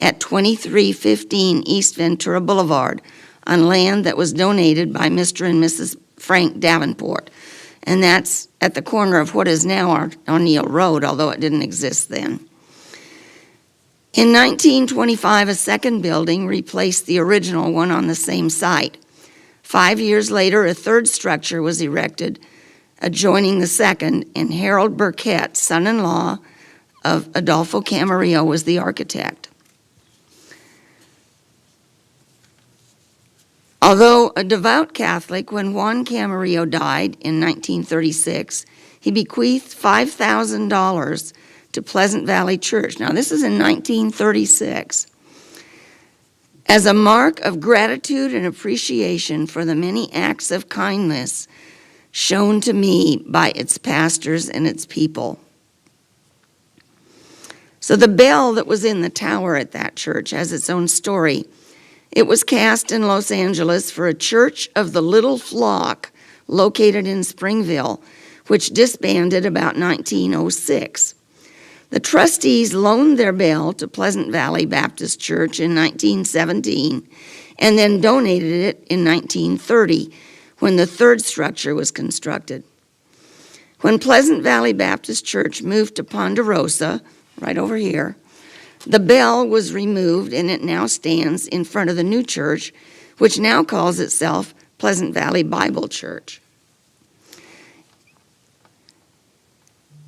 at 2315 East Ventura Boulevard, on land that was donated by Mr. and Mrs. Frank Davenport. And that's at the corner of what is now O'Neill Road, although it didn't exist then. In 1925, a second building replaced the original one on the same site. 5 years later, a third structure was erected adjoining the second, and Harold Burkett, son-in-law of Adolfo Camarillo, was the architect. Although a devout Catholic, when Juan Camarillo died in 1936, he bequeathed $5,000 to Pleasant Valley Church. Now, this is in 1936. As a mark of gratitude and appreciation for the many acts of kindness shown to me by its pastors and its people. So the bell that was in the tower at that church has its own story. It was cast in Los Angeles for a church of the Little Flock located in Springville, which disbanded about 1906. The trustees loaned their bell to Pleasant Valley Baptist Church in 1917 and then donated it in 1930 when the third structure was constructed. When Pleasant Valley Baptist Church moved to Ponderosa, right over here, the bell was removed and it now stands in front of the new church, which now calls itself Pleasant Valley Bible Church.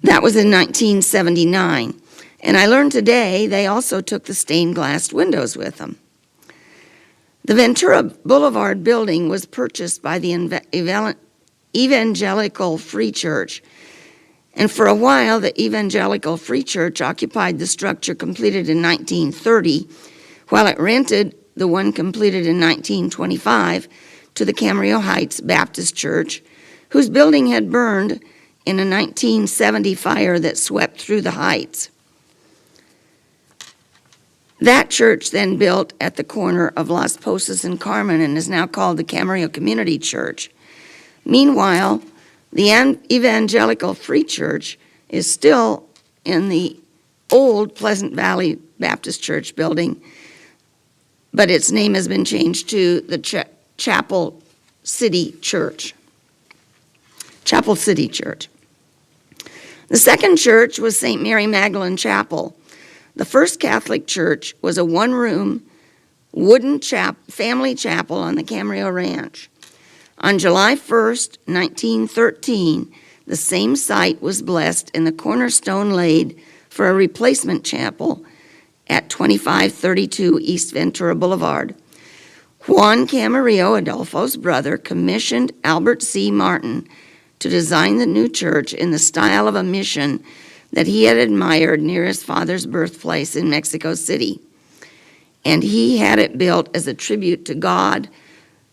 That was in 1979. And I learned today they also took the stained glass windows with them. The Ventura Boulevard building was purchased by the Evangelical Free Church. And for a while, the Evangelical Free Church occupied the structure completed in 1930, while it rented the one completed in 1925 to the Camarillo Heights Baptist Church, whose building had burned in a 1970 fire that swept through the Heights. That church then built at the corner of Las Posas and Carmen and is now called the Camarillo Community Church. Meanwhile, the Evangelical Free Church is still in the old Pleasant Valley Baptist Church building, but its name has been changed to the Chapel City Church. Chapel City Church. The second church was St. Mary Magdalene Chapel. The first Catholic church was a one-room wooden family chapel on the Camarillo Ranch. On July 1st, 1913, the same site was blessed and the cornerstone laid for a replacement chapel at 2532 East Ventura Boulevard. Juan Camarillo, Adolfo's brother, commissioned Albert C. Martin to design the new church in the style of a mission that he had admired near his father's birthplace in Mexico City. And he had it built as a tribute to God,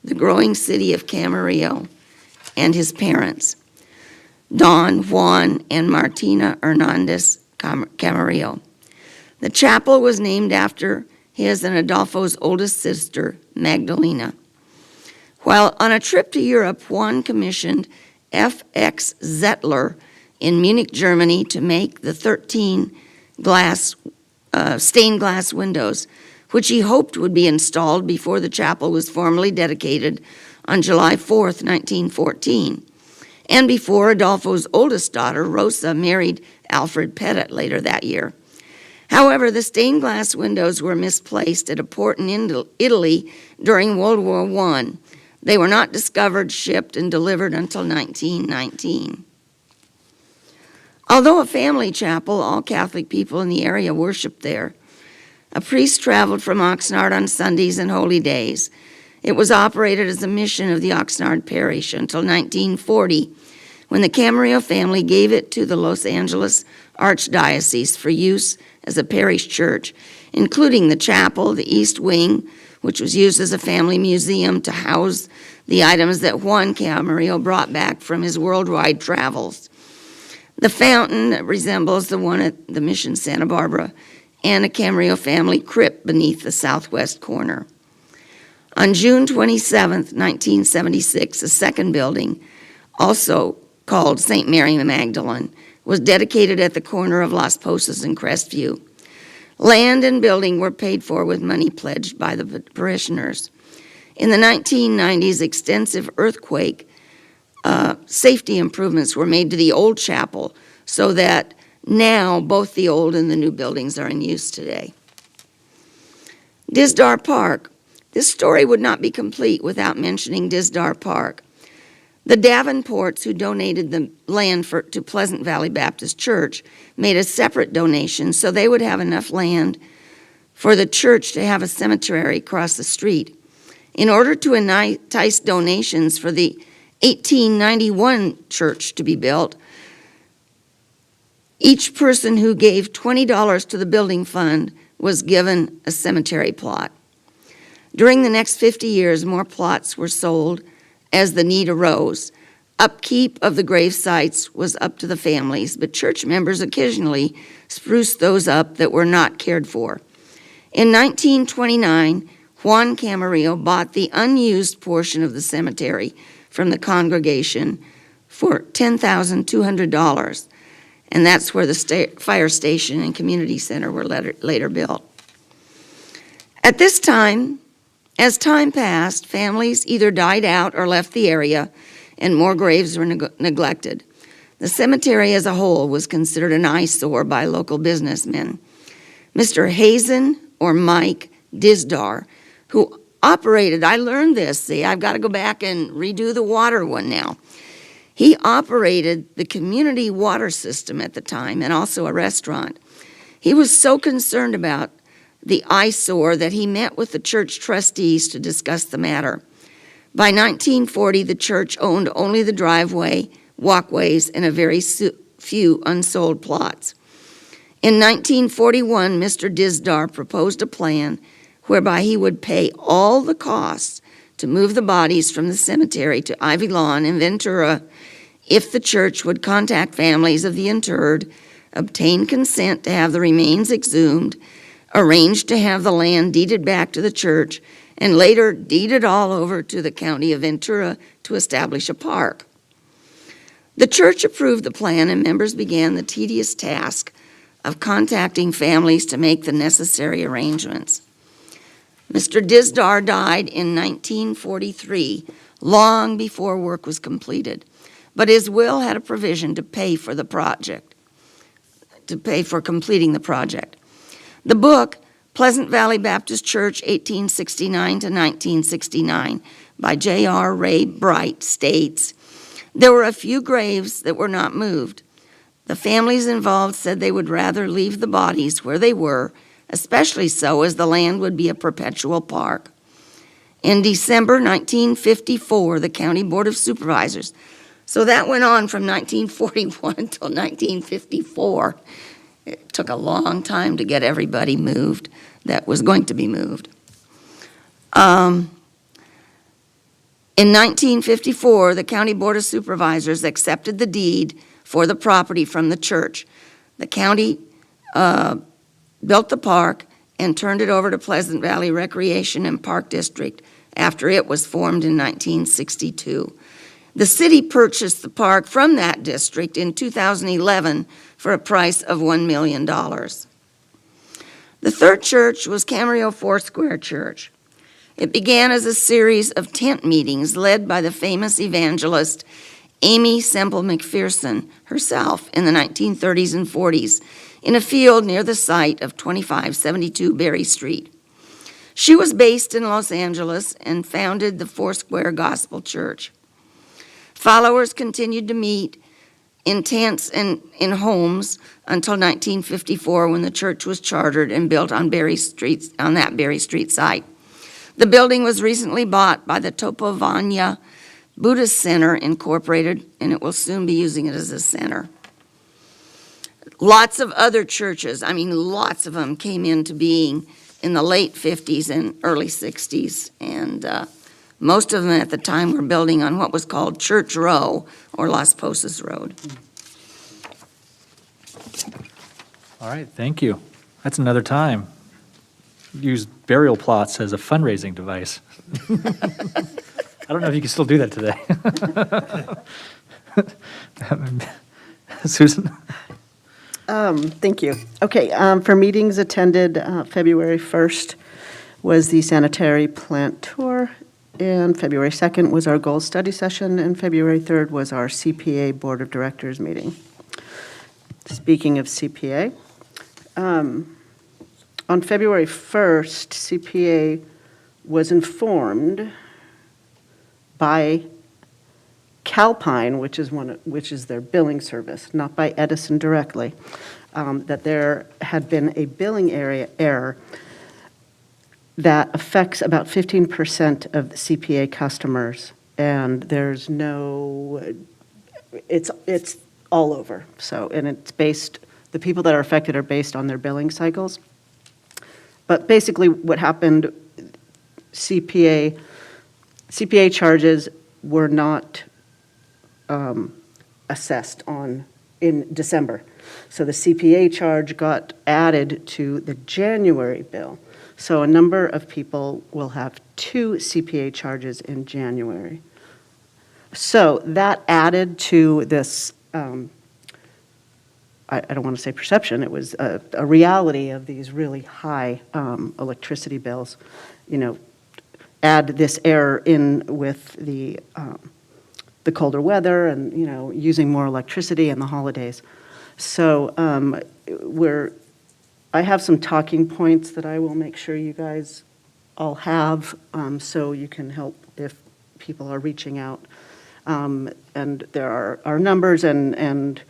the growing city of Camarillo, and his parents, Don, Juan, and Martina Hernandez Camarillo. The chapel was named after his and Adolfo's oldest sister, Magdalena. While on a trip to Europe, Juan commissioned F.X. Zettler in Munich, Germany, to make the 13 stained glass windows, which he hoped would be installed before the chapel was formally dedicated on July 4th, 1914, and before Adolfo's oldest daughter, Rosa, married Alfred Pettit later that year. However, the stained glass windows were misplaced at a port in Italy during World War I. They were not discovered, shipped, and delivered until 1919. Although a family chapel, all Catholic people in the area worshiped there. A priest traveled from Oxnard on Sundays and holy days. It was operated as a mission of the Oxnard Parish until 1940, when the Camarillo family gave it to the Los Angeles Archdiocese for use as a parish church, including the chapel, the East Wing, which was used as a family museum to house the items that Juan Camarillo brought back from his worldwide travels. The fountain that resembles the one at the Mission Santa Barbara, and a Camarillo family crypt beneath the southwest corner. On June 27, 1976, a second building, also called St. Mary Magdalene, was dedicated at the corner of Las Posas and Crestview. Land and building were paid for with money pledged by the parishioners. In the 1990s, extensive earthquake safety improvements were made to the old chapel so that now both the old and the new buildings are in use today. Disdar Park. This story would not be complete without mentioning Disdar Park. The Davenports, who donated the land to Pleasant Valley Baptist Church, made a separate donation so they would have enough land for the church to have a cemetery across the street. In order to entice donations for the 1891 church to be built, each person who gave $20 to the building fund was given a cemetery plot. During the next 50 years, more plots were sold as the need arose. Upkeep of the grave sites was up to the families, but church members occasionally spruced those up that were not cared for. In 1929, Juan Camarillo bought the unused portion of the cemetery from the congregation for $10,200, and that's where the fire station and community center were later built. At this time, as time passed, families either died out or left the area, and more graves were neglected. The cemetery as a whole was considered an eyesore by local businessmen. Mr. Hazen, or Mike Disdar, who operated, I learned this, see, I've got to go back and redo the water one now. He operated the community water system at the time and also a restaurant. He was so concerned about the eyesore that he met with the church trustees to discuss the matter. By 1940, the church owned only the driveway, walkways, and a very few unsold plots. In 1941, Mr. Disdar proposed a plan whereby he would pay all the costs to move the bodies from the cemetery to Ivy Lawn in Ventura if the church would contact families of the interred, obtain consent to have the remains exhumed, arrange to have the land deeded back to the church, and later deed it all over to the county of Ventura to establish a park. The church approved the plan, and members began the tedious task of contacting families to make the necessary arrangements. Mr. Disdar died in 1943, long before work was completed, but his will had a provision to pay for the project, to pay for completing the project. The book, Pleasant Valley Baptist Church, 1869 to 1969, by J.R. Ray Bright, states, "There were a few graves that were not moved. The families involved said they would rather leave the bodies where they were, especially so as the land would be a perpetual park. In December 1954, the County Board of Supervisors," so that went on from 1941 until 1954. It took a long time to get everybody moved that was going to be moved. In 1954, the County Board of Supervisors accepted the deed for the property from the church. The county built the park and turned it over to Pleasant Valley Recreation and Park District after it was formed in 1962. The city purchased the park from that district in 2011 for a price of $1 million. The third church was Camarillo Foursquare Church. It began as a series of tent meetings led by the famous evangelist Amy Semple McPherson herself in the 1930s and 40s in a field near the site of 2572 Berry Street. She was based in Los Angeles and founded the Foursquare Gospel Church. Followers continued to meet in tents and in homes until 1954 when the church was chartered and built on that Berry Street site. The building was recently bought by the Topovania Buddhist Center Incorporated, and it will soon be using it as a center. Lots of other churches, lots of them came into being in the late 50s and early 60s, and most of them at the time were building on what was called Church Row or Las Posas Road. All right, thank you. That's another time. Use burial plots as a fundraising device. I don't know if you can still do that today. Susan? Thank you. Okay, for meetings attended, February 1st was the sanitary plant tour, and February 2nd was our goals study session, and February 3rd was our CPA Board of Directors meeting. Speaking of CPA, on February 1st, CPA was informed by Calpine, which is their billing service, not by Edison directly, that there had been a billing error that affects about 15% of the CPA customers, and there's it's all over. So, and it's based, the people that are affected are based on their billing cycles. But basically what happened, CPA charges were not assessed in December. So the CPA charge got added to the January bill. So a number of people will have 2 CPA charges in January. So that added to this, I don't want to say perception, it was a reality of these really high electricity bills. Add this error in with the colder weather and, using more electricity and the holidays. So I have some talking points that I will make sure you guys all have, so you can help if people are reaching out. And there are numbers, and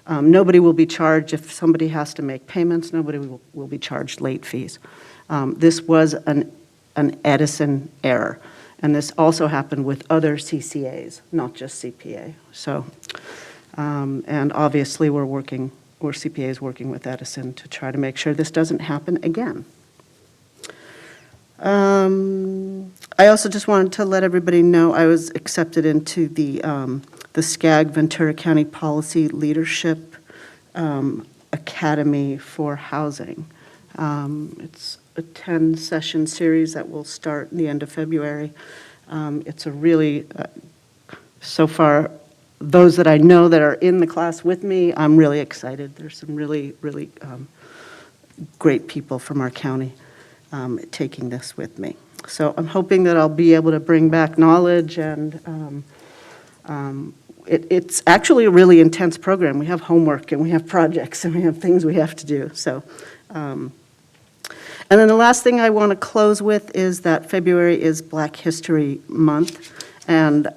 nobody will be charged if somebody has to make payments. Nobody will be charged late fees. This was an Edison error, and this also happened with other CCAs, not just CPA. So, and obviously we're CPAs working with Edison to try to make sure this doesn't happen again. I also just wanted to let everybody know I was accepted into the SCAG Ventura County Policy Leadership Academy for Housing. It's a 10-session series that will start in the end of February. It's a really, so far, those that I know that are in the class with me, I'm really excited. There's some really, really great people from our county taking this with me. So I'm hoping that I'll be able to bring back knowledge, and it's actually a really intense program. We have homework, and we have projects, and we have things we have to do. So, and then the last thing I want to close with is that February is Black History Month, and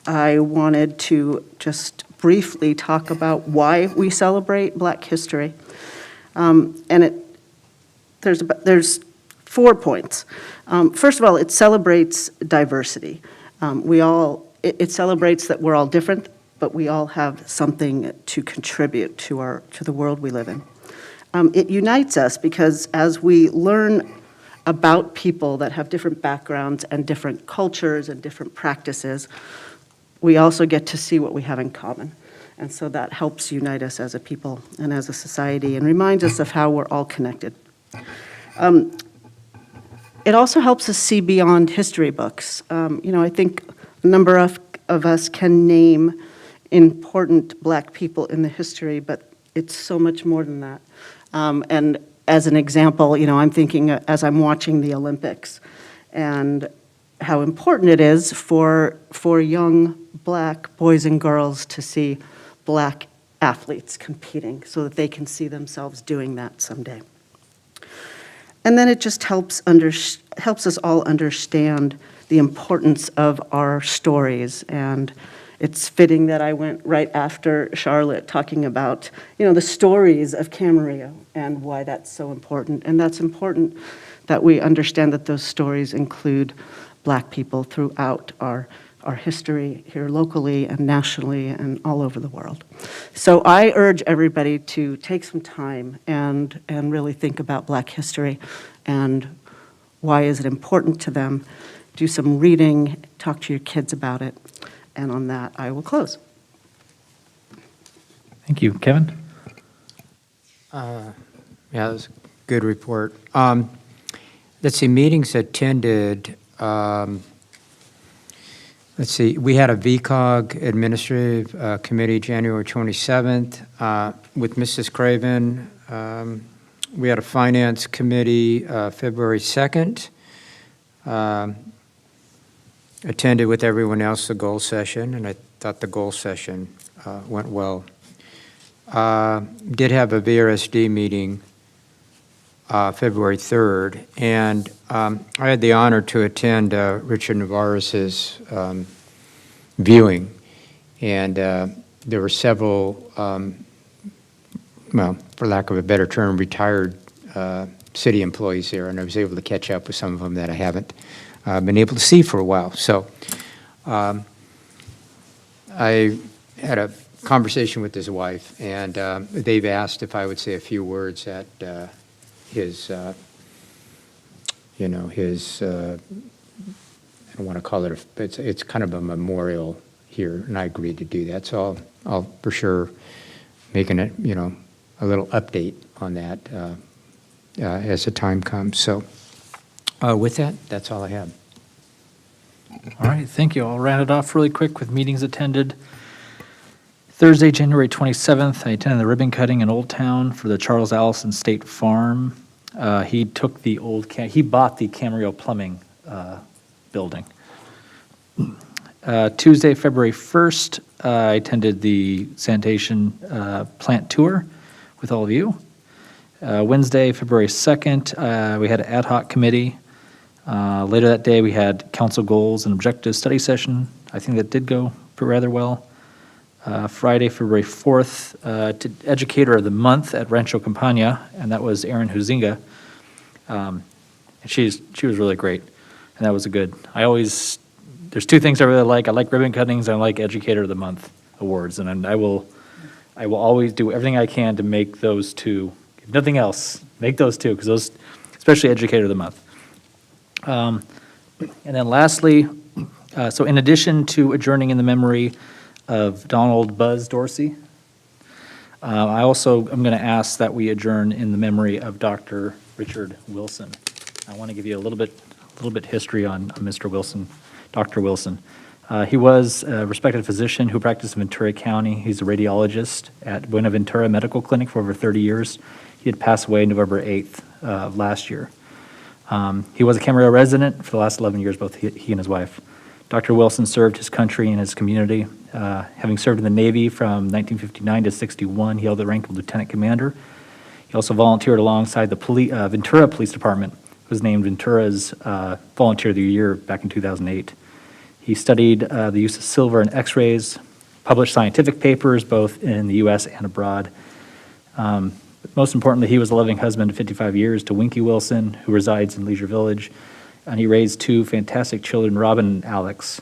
I wanted to just briefly talk about why we celebrate Black history. And there's 4 points. First of all, it celebrates diversity. It celebrates that we're all different, but we all have something to contribute to the world we live in. It unites us because as we learn about people that have different backgrounds and different cultures and different practices, we also get to see what we have in common. And so that helps unite us as a people and as a society and reminds us of how we're all connected. It also helps us see beyond history books. I think a number of us can name important Black people in the history, but it's so much more than that. And as an example, I'm thinking as I'm watching the Olympics and how important it is for young Black boys and girls to see Black athletes competing so that they can see themselves doing that someday. And then it just helps us all understand the importance of our stories. And it's fitting that I went right after Charlotte talking about, the stories of Camarillo and why that's so important. And that's important that we understand that those stories include Black people throughout our history here locally and nationally and all over the world. So I urge everybody to take some time and really think about Black history and why is it important to them. Do some reading, talk to your kids about it, and on that I will close. Thank you. Kevin? Yeah, that was a good report. Let's see, meetings attended. Let's see, we had a VCOG Administrative Committee January 27th with Mrs. Craven. We had a Finance Committee February 2nd. Attended with everyone else the goal session, and I thought the goal session went well. Did have a Brsd meeting February 3rd, and I had the honor to attend Richard Navarro's viewing, and there were several, well, for lack of a better term, retired city employees there, and I was able to catch up with some of them that I haven't been able to see for a while. So I had a conversation with his wife, and they've asked if I would say a few words at his, his, I don't want to call it, it's kind of a memorial here, and I agreed to do that. So I'll for sure making it, a little update on that as the time comes. So with that, that's all I have. All right, thank you. I'll round it off really quick with meetings attended. Thursday, January 27th, I attended the ribbon cutting in Old Town for the Charles Allison State Farm. He took the he bought the Camarillo Plumbing building. Tuesday, February 1st, I attended the sanitation plant tour with all of you. Wednesday, February 2nd, we had an ad hoc committee. Later that day, we had council goals and objectives study session. I think that did go rather well. Friday, February 4th, to Educator of the Month at Rancho Campagna, and that was Erin Huizinga. And she was really great, and that was a good. There's two things I really like. I like ribbon cuttings, and I like Educator of the Month awards, and I will always do everything I can to make those two, if nothing else, make those two, because those, especially Educator of the Month. And then lastly, so in addition to adjourning in the memory of Donald Buzz Dorsey, I also am going to ask that we adjourn in the memory of Dr. Richard Wilson. I want to give you a little bit history on Mr. Wilson, Dr. Wilson. He was a respected physician who practiced in Ventura County. He's a radiologist at Buenaventura Medical Clinic for over 30 years. He had passed away November 8th of last year. He was a Camarillo resident for the last 11 years, both he and his wife. Dr. Wilson served his country and his community. Having served in the Navy from 1959 to 61, he held the rank of lieutenant commander. He also volunteered alongside the Ventura Police Department. Was named Ventura's Volunteer of the Year back in 2008. He studied the use of silver in X-rays, published scientific papers both in the U.S. and abroad. But most importantly, he was a loving husband of 55 years to Winky Wilson, who resides in Leisure Village, and he raised two fantastic children, Robin and Alex.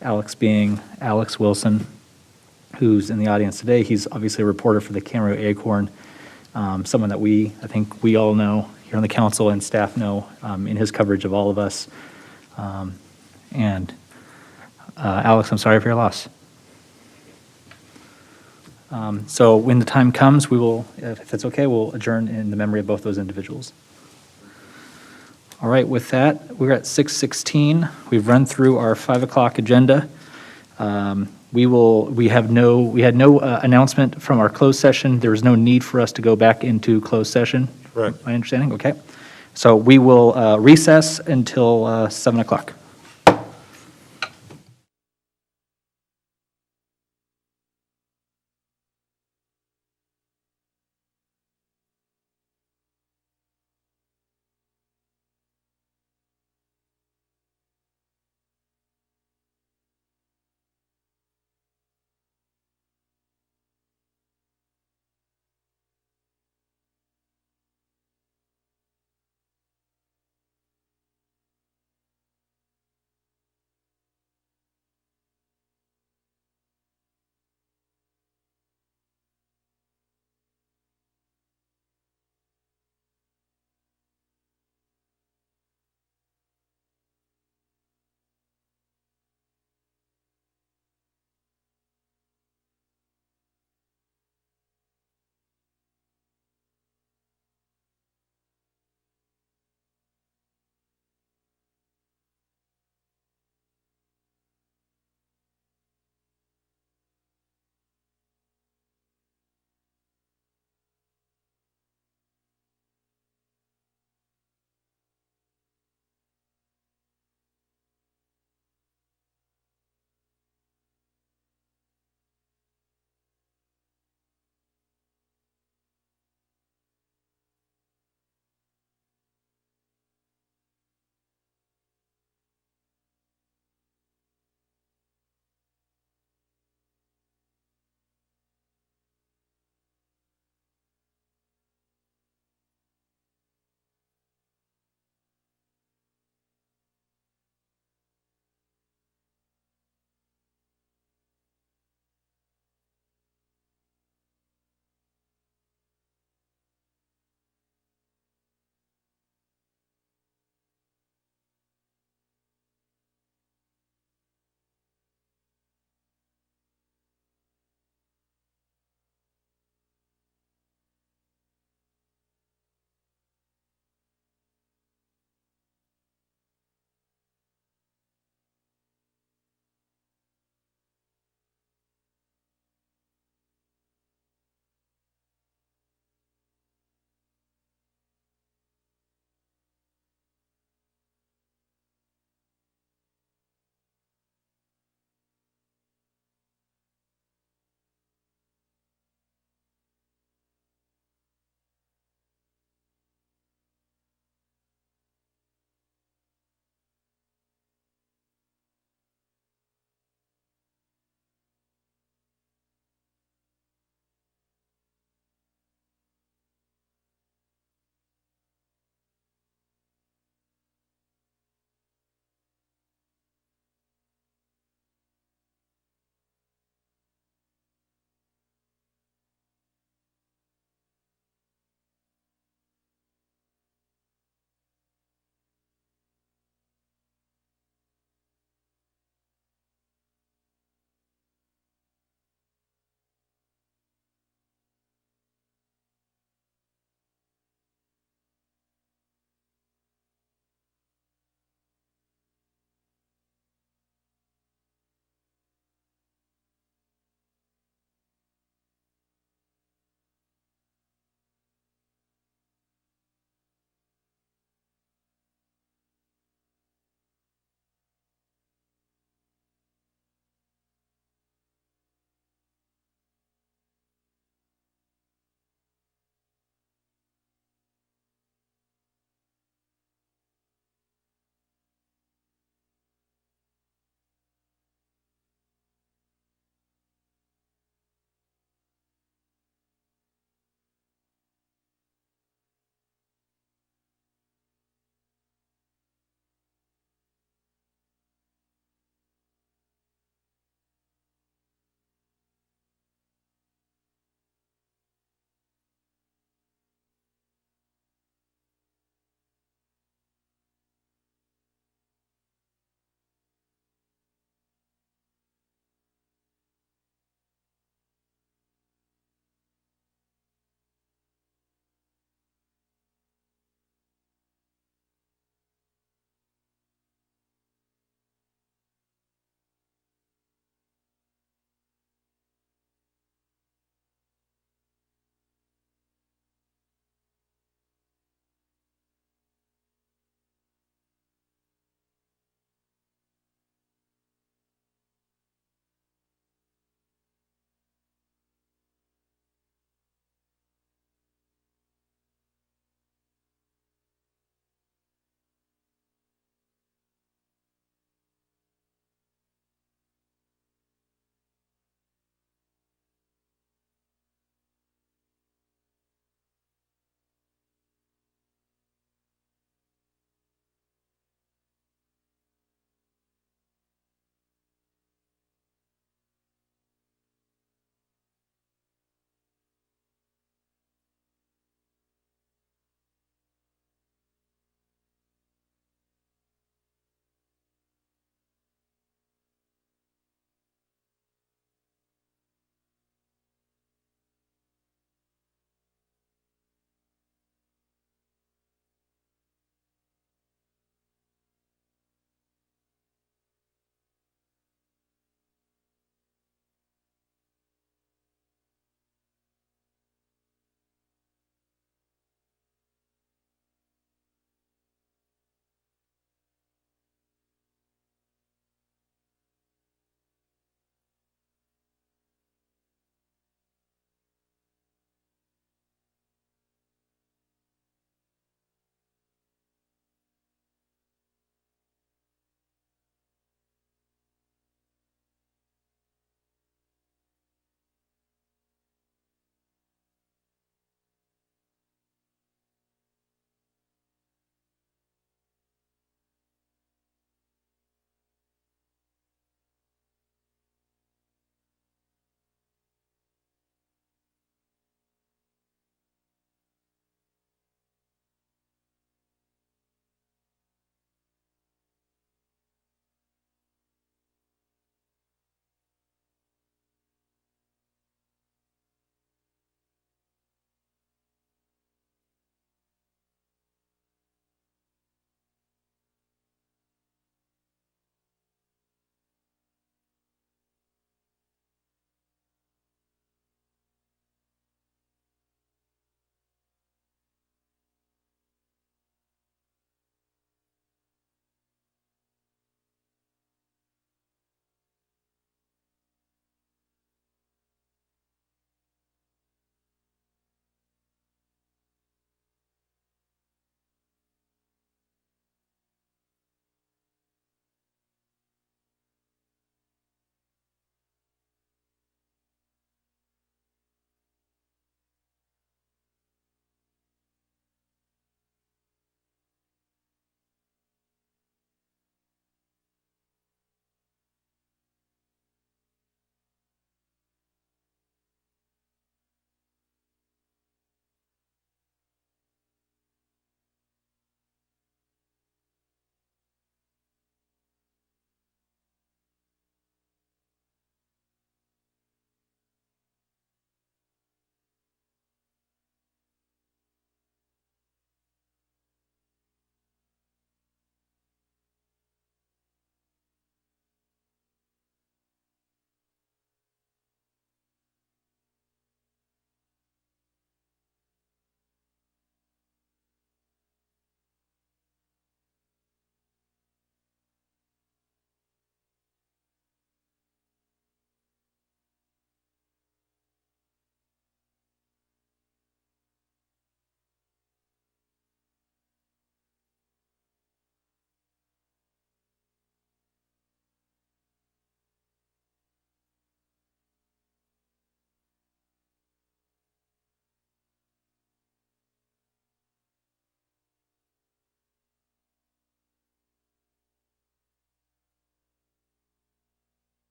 Alex being Alex Wilson, who's in the audience today. He's obviously a reporter for the Camarillo Acorn, someone that I think we all know here on the council and staff know in his coverage of all of us. Alex, I'm sorry for your loss. So when the time comes, we will, if it's okay, we'll adjourn in the memory of both those individuals. All right, with that, we're at 6:16. We've run through our 5 o'clock agenda. We had no announcement from our closed session. There was no need for us to go back into closed session. Correct. My understanding, okay. So we will recess until 7 o'clock.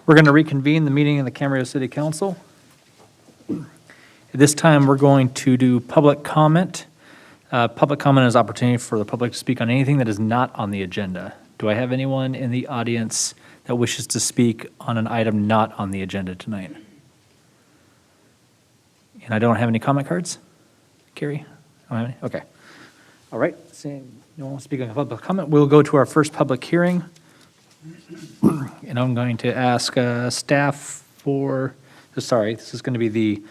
We're going to reconvene the meeting of the Camarillo City Council. At this time, we're going to do public comment. Public comment is opportunity for the public to speak on anything that is not on the agenda. Do I have anyone in the audience that wishes to speak on an item not on the agenda tonight? And I don't have any comment cards? Carrie? I don't have any? Okay. All right, seeing no one speaking of public comment, we'll go to our first public hearing. And I'm going to ask staff for, sorry, this is going to be the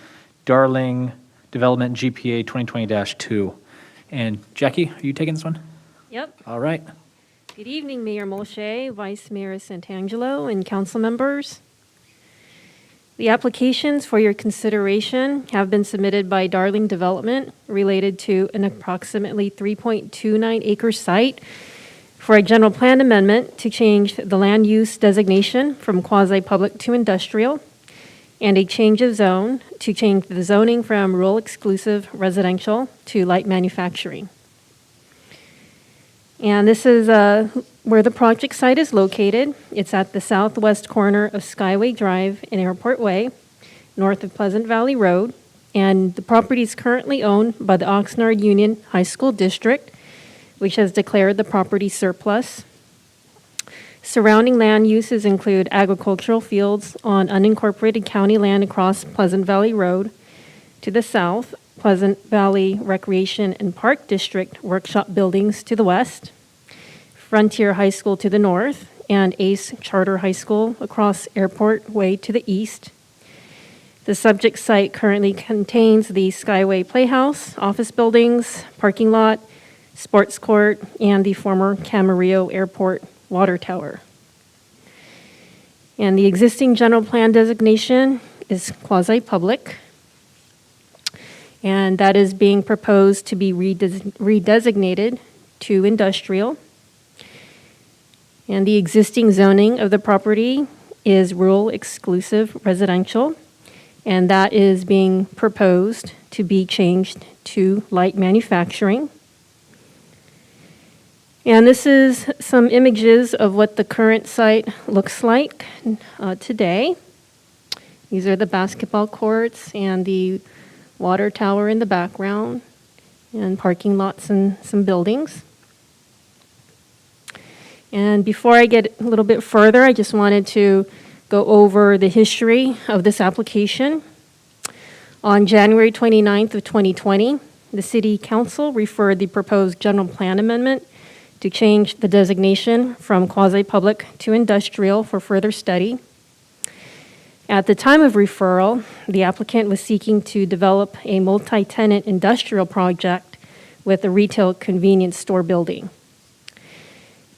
Darling Development GPA 2020-2. And Jackie, are you taking this one? Yep. All right. Good evening, Mayor Molche, Vice Mayor Santangelo, and council members. The applications for your consideration have been submitted by Darling Development related to an approximately 3.29 acre site for a general plan amendment to change the land use designation from quasi-public to industrial, and a change of zone to change the zoning from rural exclusive residential to light manufacturing. And this is where the project site is located. It's at the southwest corner of Skyway Drive and Airport Way, north of Pleasant Valley Road. And the property is currently owned by the Oxnard Union High School District, which has declared the property surplus. Surrounding land uses include agricultural fields on unincorporated county land across Pleasant Valley Road. To the south, Pleasant Valley Recreation and Park District workshop buildings to the west, Frontier High School to the north, and Ace Charter High School across Airport Way to the east. The subject site currently contains the Skyway Playhouse, office buildings, parking lot, sports court, and the former Camarillo Airport water tower. And the existing general plan designation is quasi-public, and that is being proposed to be redesignated to industrial. And the existing zoning of the property is rural exclusive residential, and that is being proposed to be changed to light manufacturing. And this is some images of what the current site looks like today. These are the basketball courts and the water tower in the background, and parking lots and some buildings. And before I get a little bit further, I just wanted to go over the history of this application. On January 29th of 2020, the City Council referred the proposed general plan amendment to change the designation from quasi-public to industrial for further study. At the time of referral, the applicant was seeking to develop a multi-tenant industrial project with a retail convenience store building.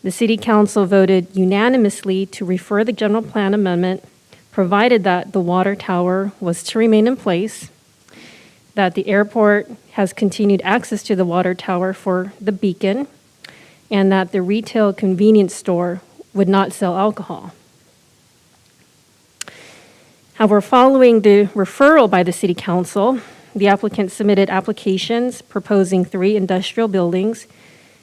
The City Council voted unanimously to refer the general plan amendment, provided that the water tower was to remain in place, that the airport has continued access to the water tower for the beacon, and that the retail convenience store would not sell alcohol. However, following the referral by the City Council, the applicant submitted applications proposing 3 industrial buildings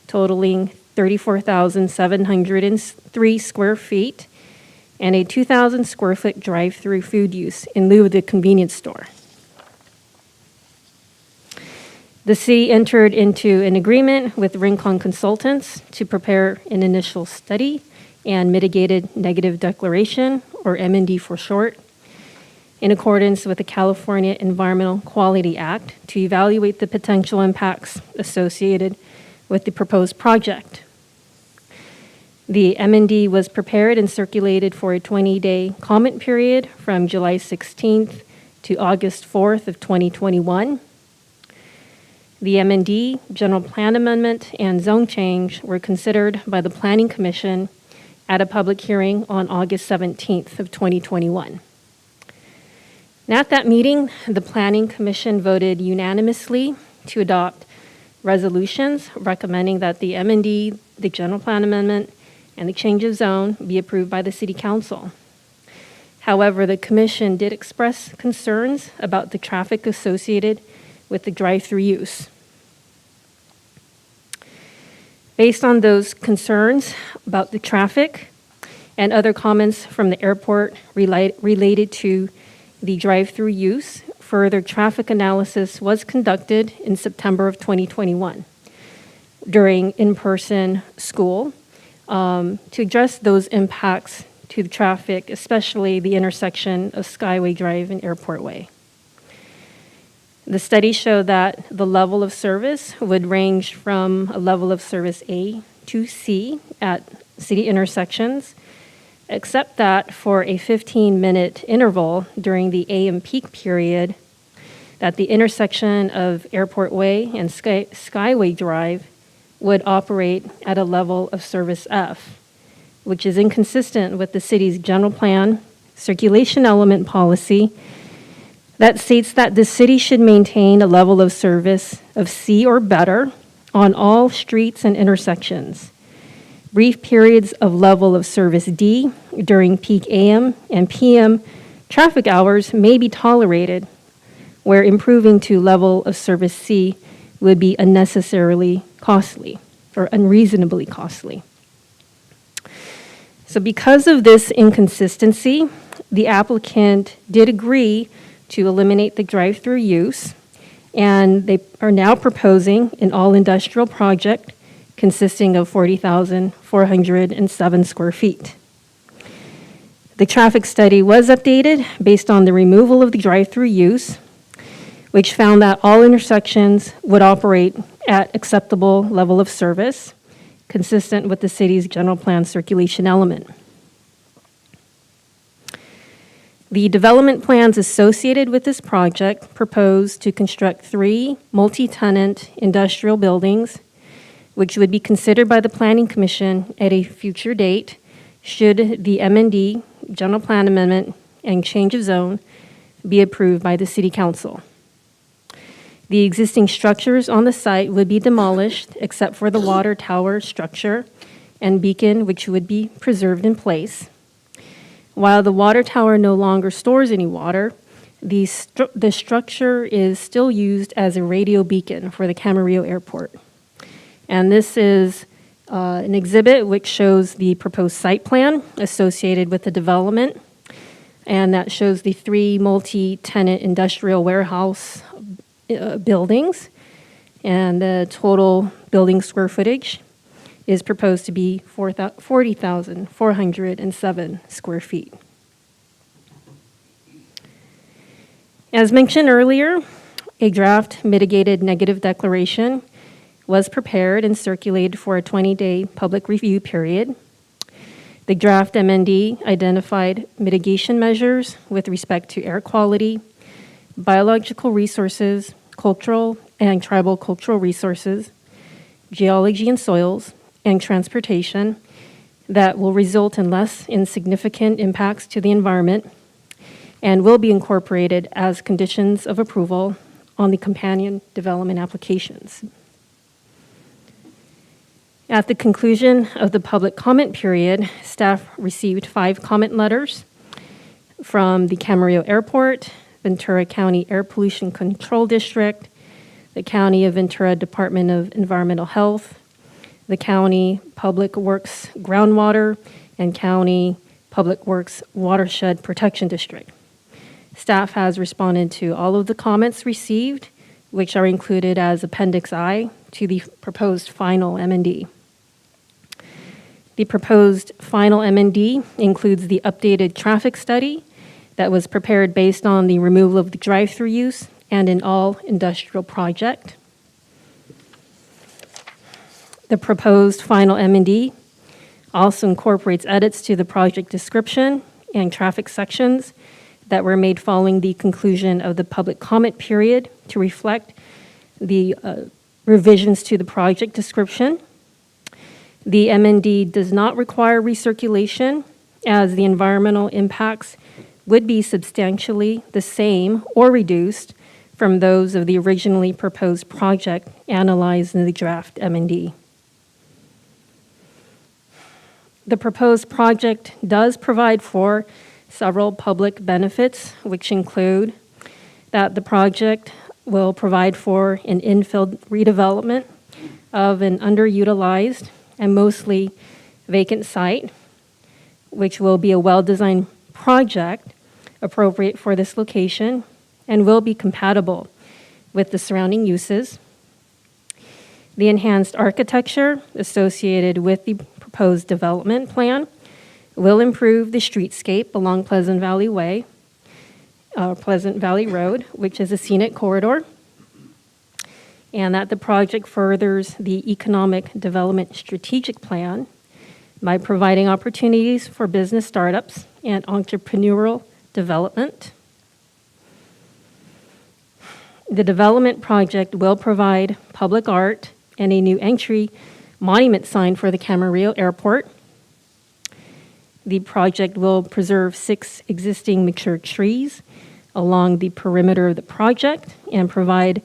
totaling 34,703 square feet and a 2,000 square foot drive-through food use in lieu of the convenience store. The city entered into an agreement with Rincon Consultants to prepare an initial study and mitigated negative declaration, or M&D for short, in accordance with the California Environmental Quality Act to evaluate the potential impacts associated with the proposed project. The M&D was prepared and circulated for a 20-day comment period from July 16th to August 4th of 2021. The M&D, general plan amendment, and zone change were considered by the Planning Commission at a public hearing on August 17th of 2021. And at that meeting, the Planning Commission voted unanimously to adopt resolutions recommending that the M&D, the general plan amendment, and the change of zone be approved by the City Council. However, the Commission did express concerns about the traffic associated with the drive-through use. Based on those concerns about the traffic and other comments from the airport related to the drive-through use. Further traffic analysis was conducted in September of 2021 during in-person school to address those impacts to the traffic, especially the intersection of Skyway Drive and Airport Way. The study showed that the level of service would range from a level of service A to C at city intersections, except that for a 15-minute interval during the AM peak period, that the intersection of Airport Way and Skyway Drive would operate at a level of service F, which is inconsistent with the city's general plan circulation element policy that states that the city should maintain a level of service of C or better on all streets and intersections. Brief periods of level of service D during peak AM and PM traffic hours may be tolerated, where improving to level of service C would be unnecessarily costly or unreasonably costly. So because of this inconsistency, the applicant did agree to eliminate the drive-through use, and they are now proposing an all-industrial project consisting of 40,407 square feet. The traffic study was updated based on the removal of the drive-through use, which found that all intersections would operate at acceptable level of service, consistent with the city's general plan circulation element. The development plans associated with this project propose to construct 3 multi-tenant industrial buildings, which would be considered by the Planning Commission at a future date should the M&D, general plan amendment, and change of zone be approved by the City Council. The existing structures on the site would be demolished except for the water tower structure and beacon, which would be preserved in place. While the water tower no longer stores any water, the structure is still used as a radio beacon for the Camarillo Airport. And this is an exhibit which shows the proposed site plan associated with the development, and that shows the 3 multi-tenant industrial warehouse buildings, and the total building square footage is proposed to be 40,407 square feet. As mentioned earlier, a draft mitigated negative declaration was prepared and circulated for a 20-day public review period. The draft MND identified mitigation measures with respect to air quality, biological resources, cultural and tribal cultural resources, geology and soils, and transportation that will result in less insignificant impacts to the environment and will be incorporated as conditions of approval on the companion development applications. At the conclusion of the public comment period, staff received 5 comment letters from the Camarillo Airport, Ventura County Air Pollution Control District, the County of Ventura Department of Environmental Health, the County Public Works Groundwater, and County Public Works Watershed Protection District. Staff has responded to all of the comments received, which are included as Appendix I to the proposed final M&D. The proposed final M&D includes the updated traffic study that was prepared based on the removal of the drive-through use and an all-industrial project. The proposed final M&D also incorporates edits to the project description and traffic sections that were made following the conclusion of the public comment period to reflect the revisions to the project description. The M&D does not require recirculation, as the environmental impacts would be substantially the same or reduced from those of the originally proposed project analyzed in the draft M&D. The proposed project does provide for several public benefits, which include that the project will provide for an infill redevelopment of an underutilized and mostly vacant site, which will be a well-designed project appropriate for this location and will be compatible with the surrounding uses. The enhanced architecture associated with the proposed development plan will improve the streetscape along Pleasant Valley Road, which is a scenic corridor, and that the project furthers the economic development strategic plan by providing opportunities for business startups and entrepreneurial development. The development project will provide public art and a new entry monument sign for the Camarillo Airport. The project will preserve 6 existing mature trees along the perimeter of the project and provide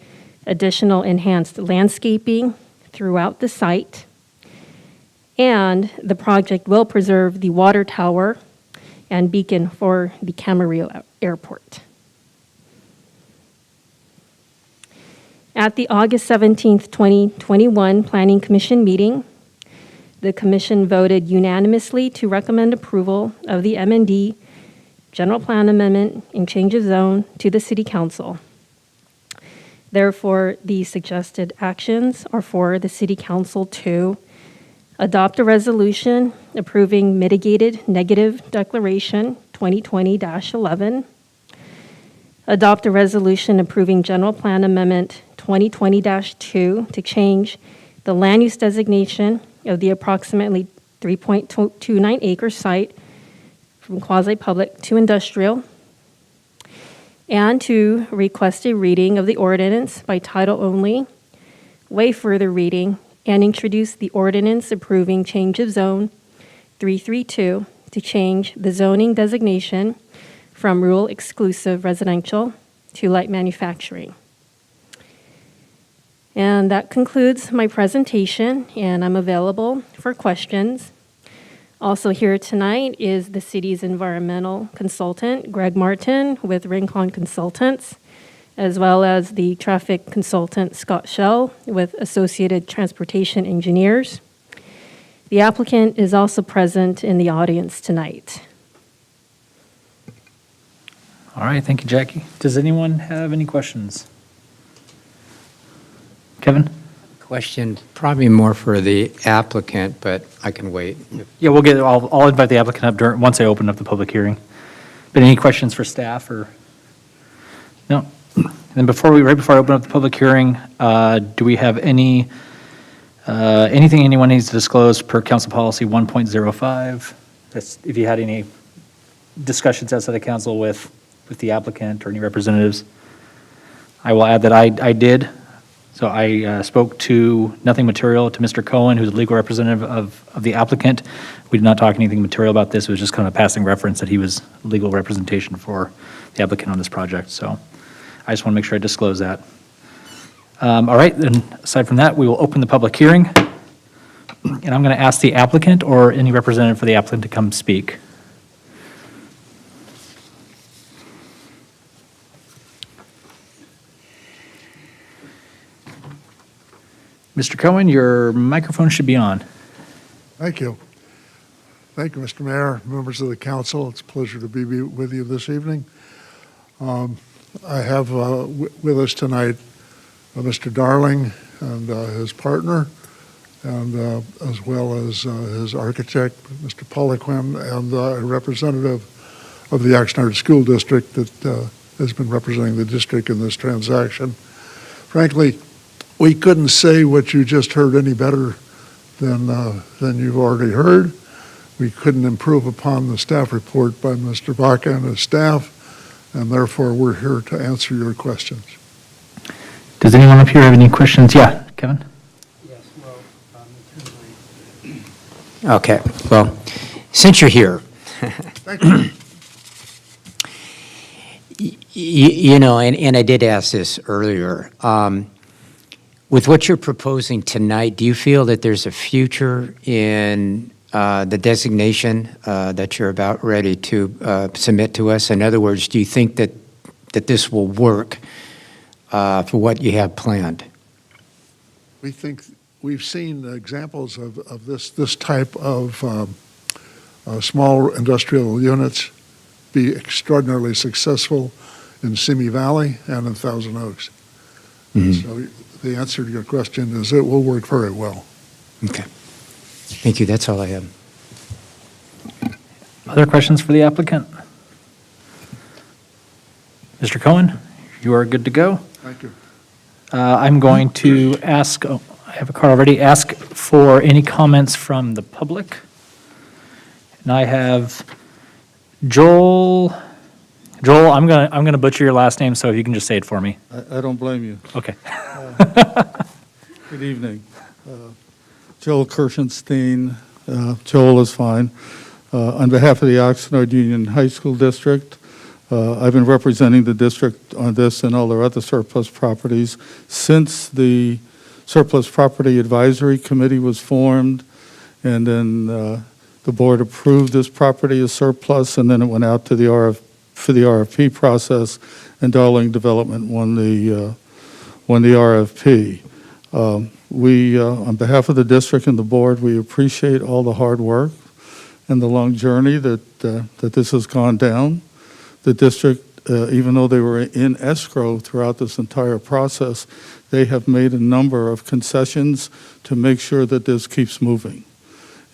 additional enhanced landscaping throughout the site. And the project will preserve the water tower and beacon for the Camarillo Airport. At the August 17th, 2021 Planning Commission meeting, the Commission voted unanimously to recommend approval of the M&D General Plan Amendment and Change of Zone to the City Council. Therefore, the suggested actions are for the City Council to adopt a resolution approving mitigated negative declaration 2020-11, adopt a resolution approving General Plan Amendment 2020-2 to change the land use designation of the approximately 3.29 acre site from quasi-public to industrial, and to request a reading of the ordinance by title only, waive further reading, and introduce the ordinance approving change of zone 332 to change the zoning designation from rural exclusive residential to light manufacturing. And that concludes my presentation, and I'm available for questions. Also here tonight is the city's environmental consultant, Greg Martin, with Rincon Consultants, as well as the traffic consultant, Scott Schell, with Associated Transportation Engineers. The applicant is also present in the audience tonight. All right, thank you, Jackie. Does anyone have any questions? Kevin? Question, probably more for the applicant, but I can wait. Yeah, I'll invite the applicant up once I open up the public hearing. But any questions for staff or? No? And then right before I open up the public hearing, do we have anything anyone needs to disclose per council policy 1.05? That's if you had any discussions outside of council with the applicant or any representatives. I will add that I did. So I spoke to nothing material to Mr. Cohen, who's the legal representative of the applicant. We did not talk anything material about this. It was just kind of a passing reference that he was legal representation for the applicant on this project. So I just want to make sure I disclose that. All right, then aside from that, we will open the public hearing. And I'm going to ask the applicant or any representative for the applicant to come speak. Mr. Cohen, your microphone should be on. Thank you. Thank you, Mr. Mayor, members of the council. It's a pleasure to be with you this evening. I have with us tonight Mr. Darling and his partner, and as well as his architect, Mr. Poliquin, and a representative of the Oxnard School District that has been representing the district in this transaction. Frankly, we couldn't say what you just heard any better than you've already heard. We couldn't improve upon the staff report by Mr. Baca and his staff, and therefore we're here to answer your questions. Does anyone up here have any questions? Yeah, Kevin? Yes, well, okay, well, since you're here. Thank you. You know, and I did ask this earlier. With what you're proposing tonight, do you feel that there's a future in the designation that you're about ready to submit to us? In other words, do you think that this will work for what you have planned? We think we've seen examples of this type of small industrial units be extraordinarily successful in Simi Valley and in Thousand Oaks. So the answer to your question is it will work very well. Okay. Thank you. That's all I have. Other questions for the applicant? Mr. Cohen, you are good to go. Thank you. I'm going to ask, oh, I have a card already, ask for any comments from the public. And I have Joel, I'm gonna butcher your last name, so if you can just say it for me. I don't blame you. Okay. Good evening. Joel Kirshenstein. Joel is fine. On behalf of the Oxnard Union High School District, I've been representing the district on this and all their other surplus properties since the Surplus Property Advisory Committee was formed, and then the board approved this property as surplus, and then it went out to the RFP process, and Darling Development won the RFP. We, on behalf of the district and the board, we appreciate all the hard work and the long journey that this has gone down. The district, even though they were in escrow throughout this entire process, they have made a number of concessions to make sure that this keeps moving.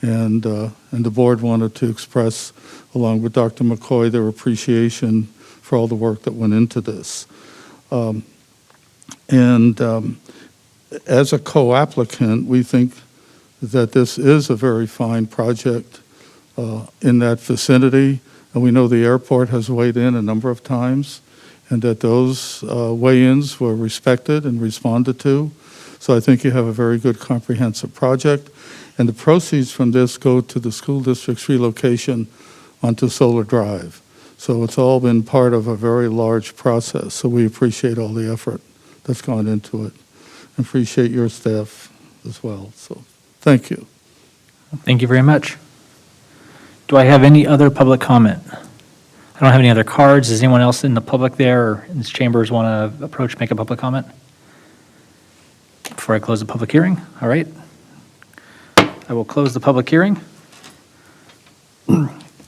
And the board wanted to express, along with Dr. McCoy, their appreciation for all the work that went into this. As a co-applicant, we think that this is a very fine project in that vicinity, and we know the airport has weighed in a number of times, and that those weigh-ins were respected and responded to. So I think you have a very good comprehensive project, and the proceeds from this go to the school district's relocation onto Solar Drive. So it's all been part of a very large process, so we appreciate all the effort that's gone into it. Appreciate your staff as well. So thank you. Thank you very much. Do I have any other public comment? I don't have any other cards. Does anyone else in the public there or in this chambers want to approach, make a public comment? Before I close the public hearing? All right. I will close the public hearing.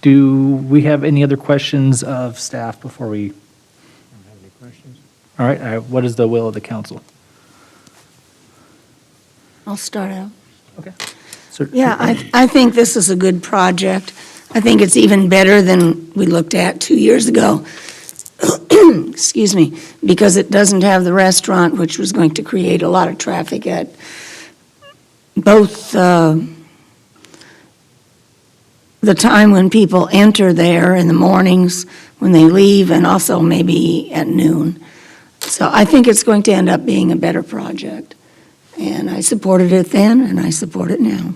Do we have any other questions of staff before we? Don't have any questions. All right. What is the will of the council? I'll start out. Okay. Yeah, I think this is a good project. I think it's even better than we looked at 2 years ago. Excuse me, because it doesn't have the restaurant, which was going to create a lot of traffic at both the time when people enter there in the mornings, when they leave, and also maybe at noon. So I think it's going to end up being a better project. And I supported it then, and I support it now.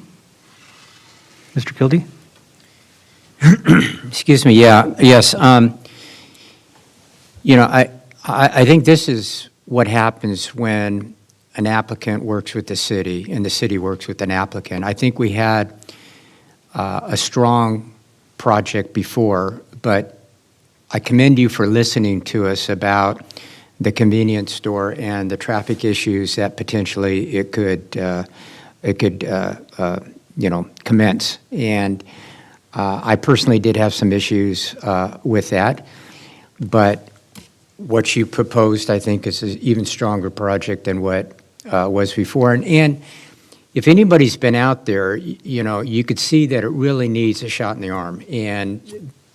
Mr. Kildee? Excuse me, yes. I think this is what happens when an applicant works with the city and the city works with an applicant. I think we had a strong project before, but I commend you for listening to us about the convenience store and the traffic issues that potentially it could commence. And I personally did have some issues with that, but what you proposed, I think, is an even stronger project than what was before. And if anybody's been out there, you could see that it really needs a shot in the arm, and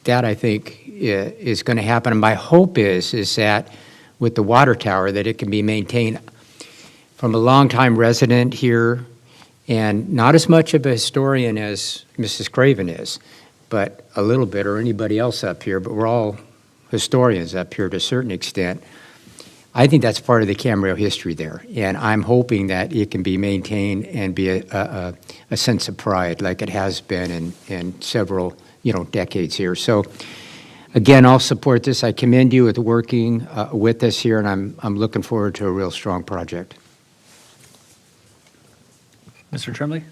that, I think, is going to happen. And my hope is that with the water tower, that it can be maintained. From a longtime resident here, and not as much of a historian as Mrs. Craven is, but a little bit, or anybody else up here, but we're all historians up here to a certain extent. I think that's part of the Camarillo history there, and I'm hoping that it can be maintained and be a sense of pride like it has been in several decades here. So again, I'll support this. I commend you with working with us here, and I'm looking forward to a real strong project. Mr. Tremblay?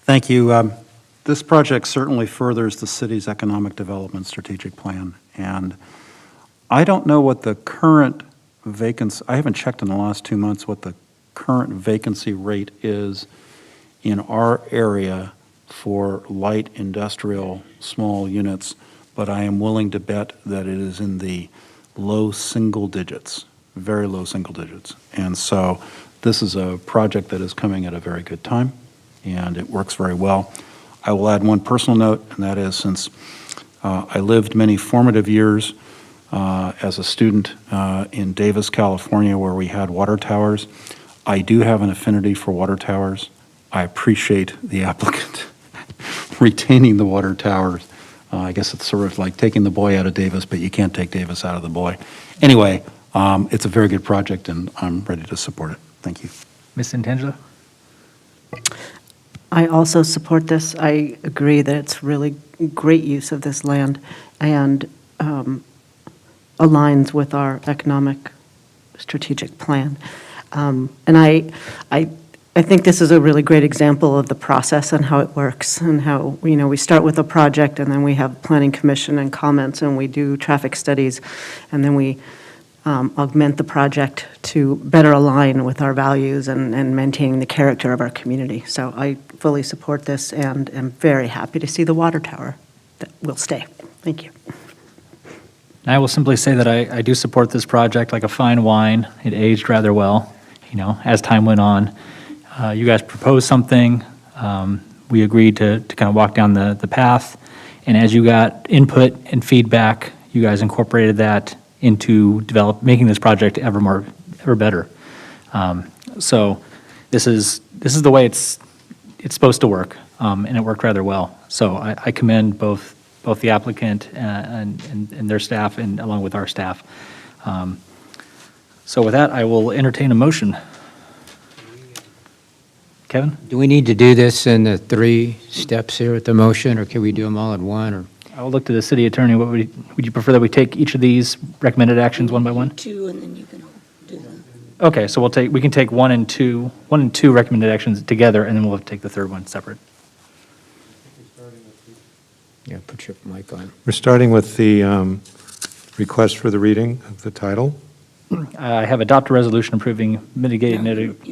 Thank you. This project certainly furthers the city's economic development strategic plan, and I don't know what the current vacancy, I haven't checked in the last 2 months what the current vacancy rate is in our area for light industrial small units, but I am willing to bet that it is in the low single digits, very low single digits. And so this is a project that is coming at a very good time, and it works very well. I will add one personal note, and that is since I lived many formative years as a student in Davis, California, where we had water towers, I do have an affinity for water towers. I appreciate the applicant retaining the water towers. I guess it's sort of like taking the boy out of Davis, but you can't take Davis out of the boy. Anyway, it's a very good project, and I'm ready to support it. Thank you. Ms. Santangelo? I also support this. I agree that it's really great use of this land and aligns with our economic strategic plan. And I think this is a really great example of the process and how it works and how, we start with a project and then we have planning commission and comments and we do traffic studies and then we augment the project to better align with our values and maintaining the character of our community. So I fully support this and am very happy to see the water tower that will stay. Thank you. I will simply say that I do support this project like a fine wine. It aged rather well, as time went on. You guys proposed something. We agreed to kind of walk down the path. And as you got input and feedback, you guys incorporated that into making this project ever better. So this is the way it's supposed to work, and it worked rather well. So I commend both the applicant and their staff, and along with our staff. So with that, I will entertain a motion. Kevin? Do we need to do this in the 3 steps here with the motion, or can we do them all in one? Or I will look to the city attorney. What would you prefer that we take each of these recommended actions one by one? 2, and then you can do them. Okay, so we can take 1 and 2 recommended actions together, and then we'll take the third one separate. yeah, put your mic on. We're starting with the request for the reading of the title. I have adopt a resolution approving mitigated.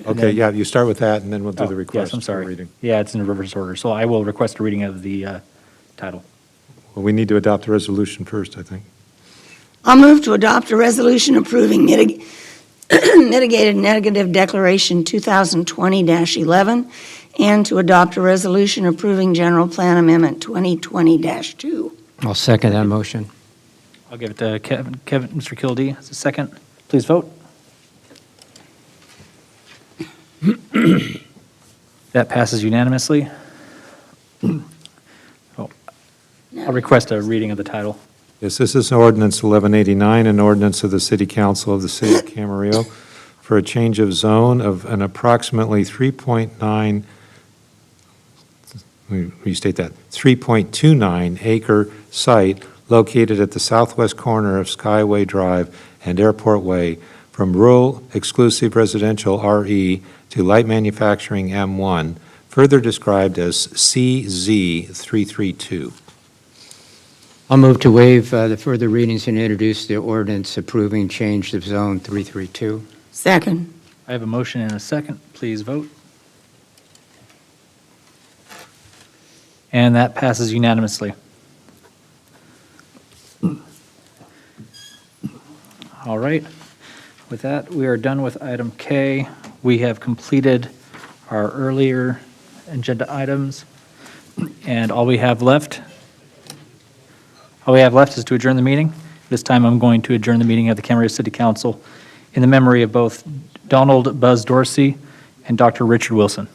Okay, yeah, you start with that, and then we'll do the Yes, request I'm for sorry. reading. Yeah, it's in reverse order. So I will request a reading of the title. Well, we need to adopt the resolution first, I think. I'll move to adopt a resolution approving mitigated negative declaration 2020-11 and to adopt a resolution approving general plan amendment 2020-2. I'll second that motion. I'll give it to Kevin, Mr. Kildee as a second. Please vote. That passes unanimously. I'll request a reading of the title. Yes, this is ordinance 1189, an ordinance of the City Council of the City of Camarillo for a change of zone of an approximately 3.9, let me restate that, 3.29 acre site located at the southwest corner of Skyway Drive and Airport Way from rural exclusive residential RE to light manufacturing M1, further described as CZ332. I'll move to waive the further readings and introduce the ordinance approving change of zone 332. Second. I have a motion and a second. Please vote. And that passes unanimously. All right. With that, we are done with item K. We have completed our earlier agenda items, and all we have left is to adjourn the meeting. This time, I'm going to adjourn the meeting of the Camarillo City Council in the memory of both Donald Buzz Dorsey and Dr. Richard Wilson.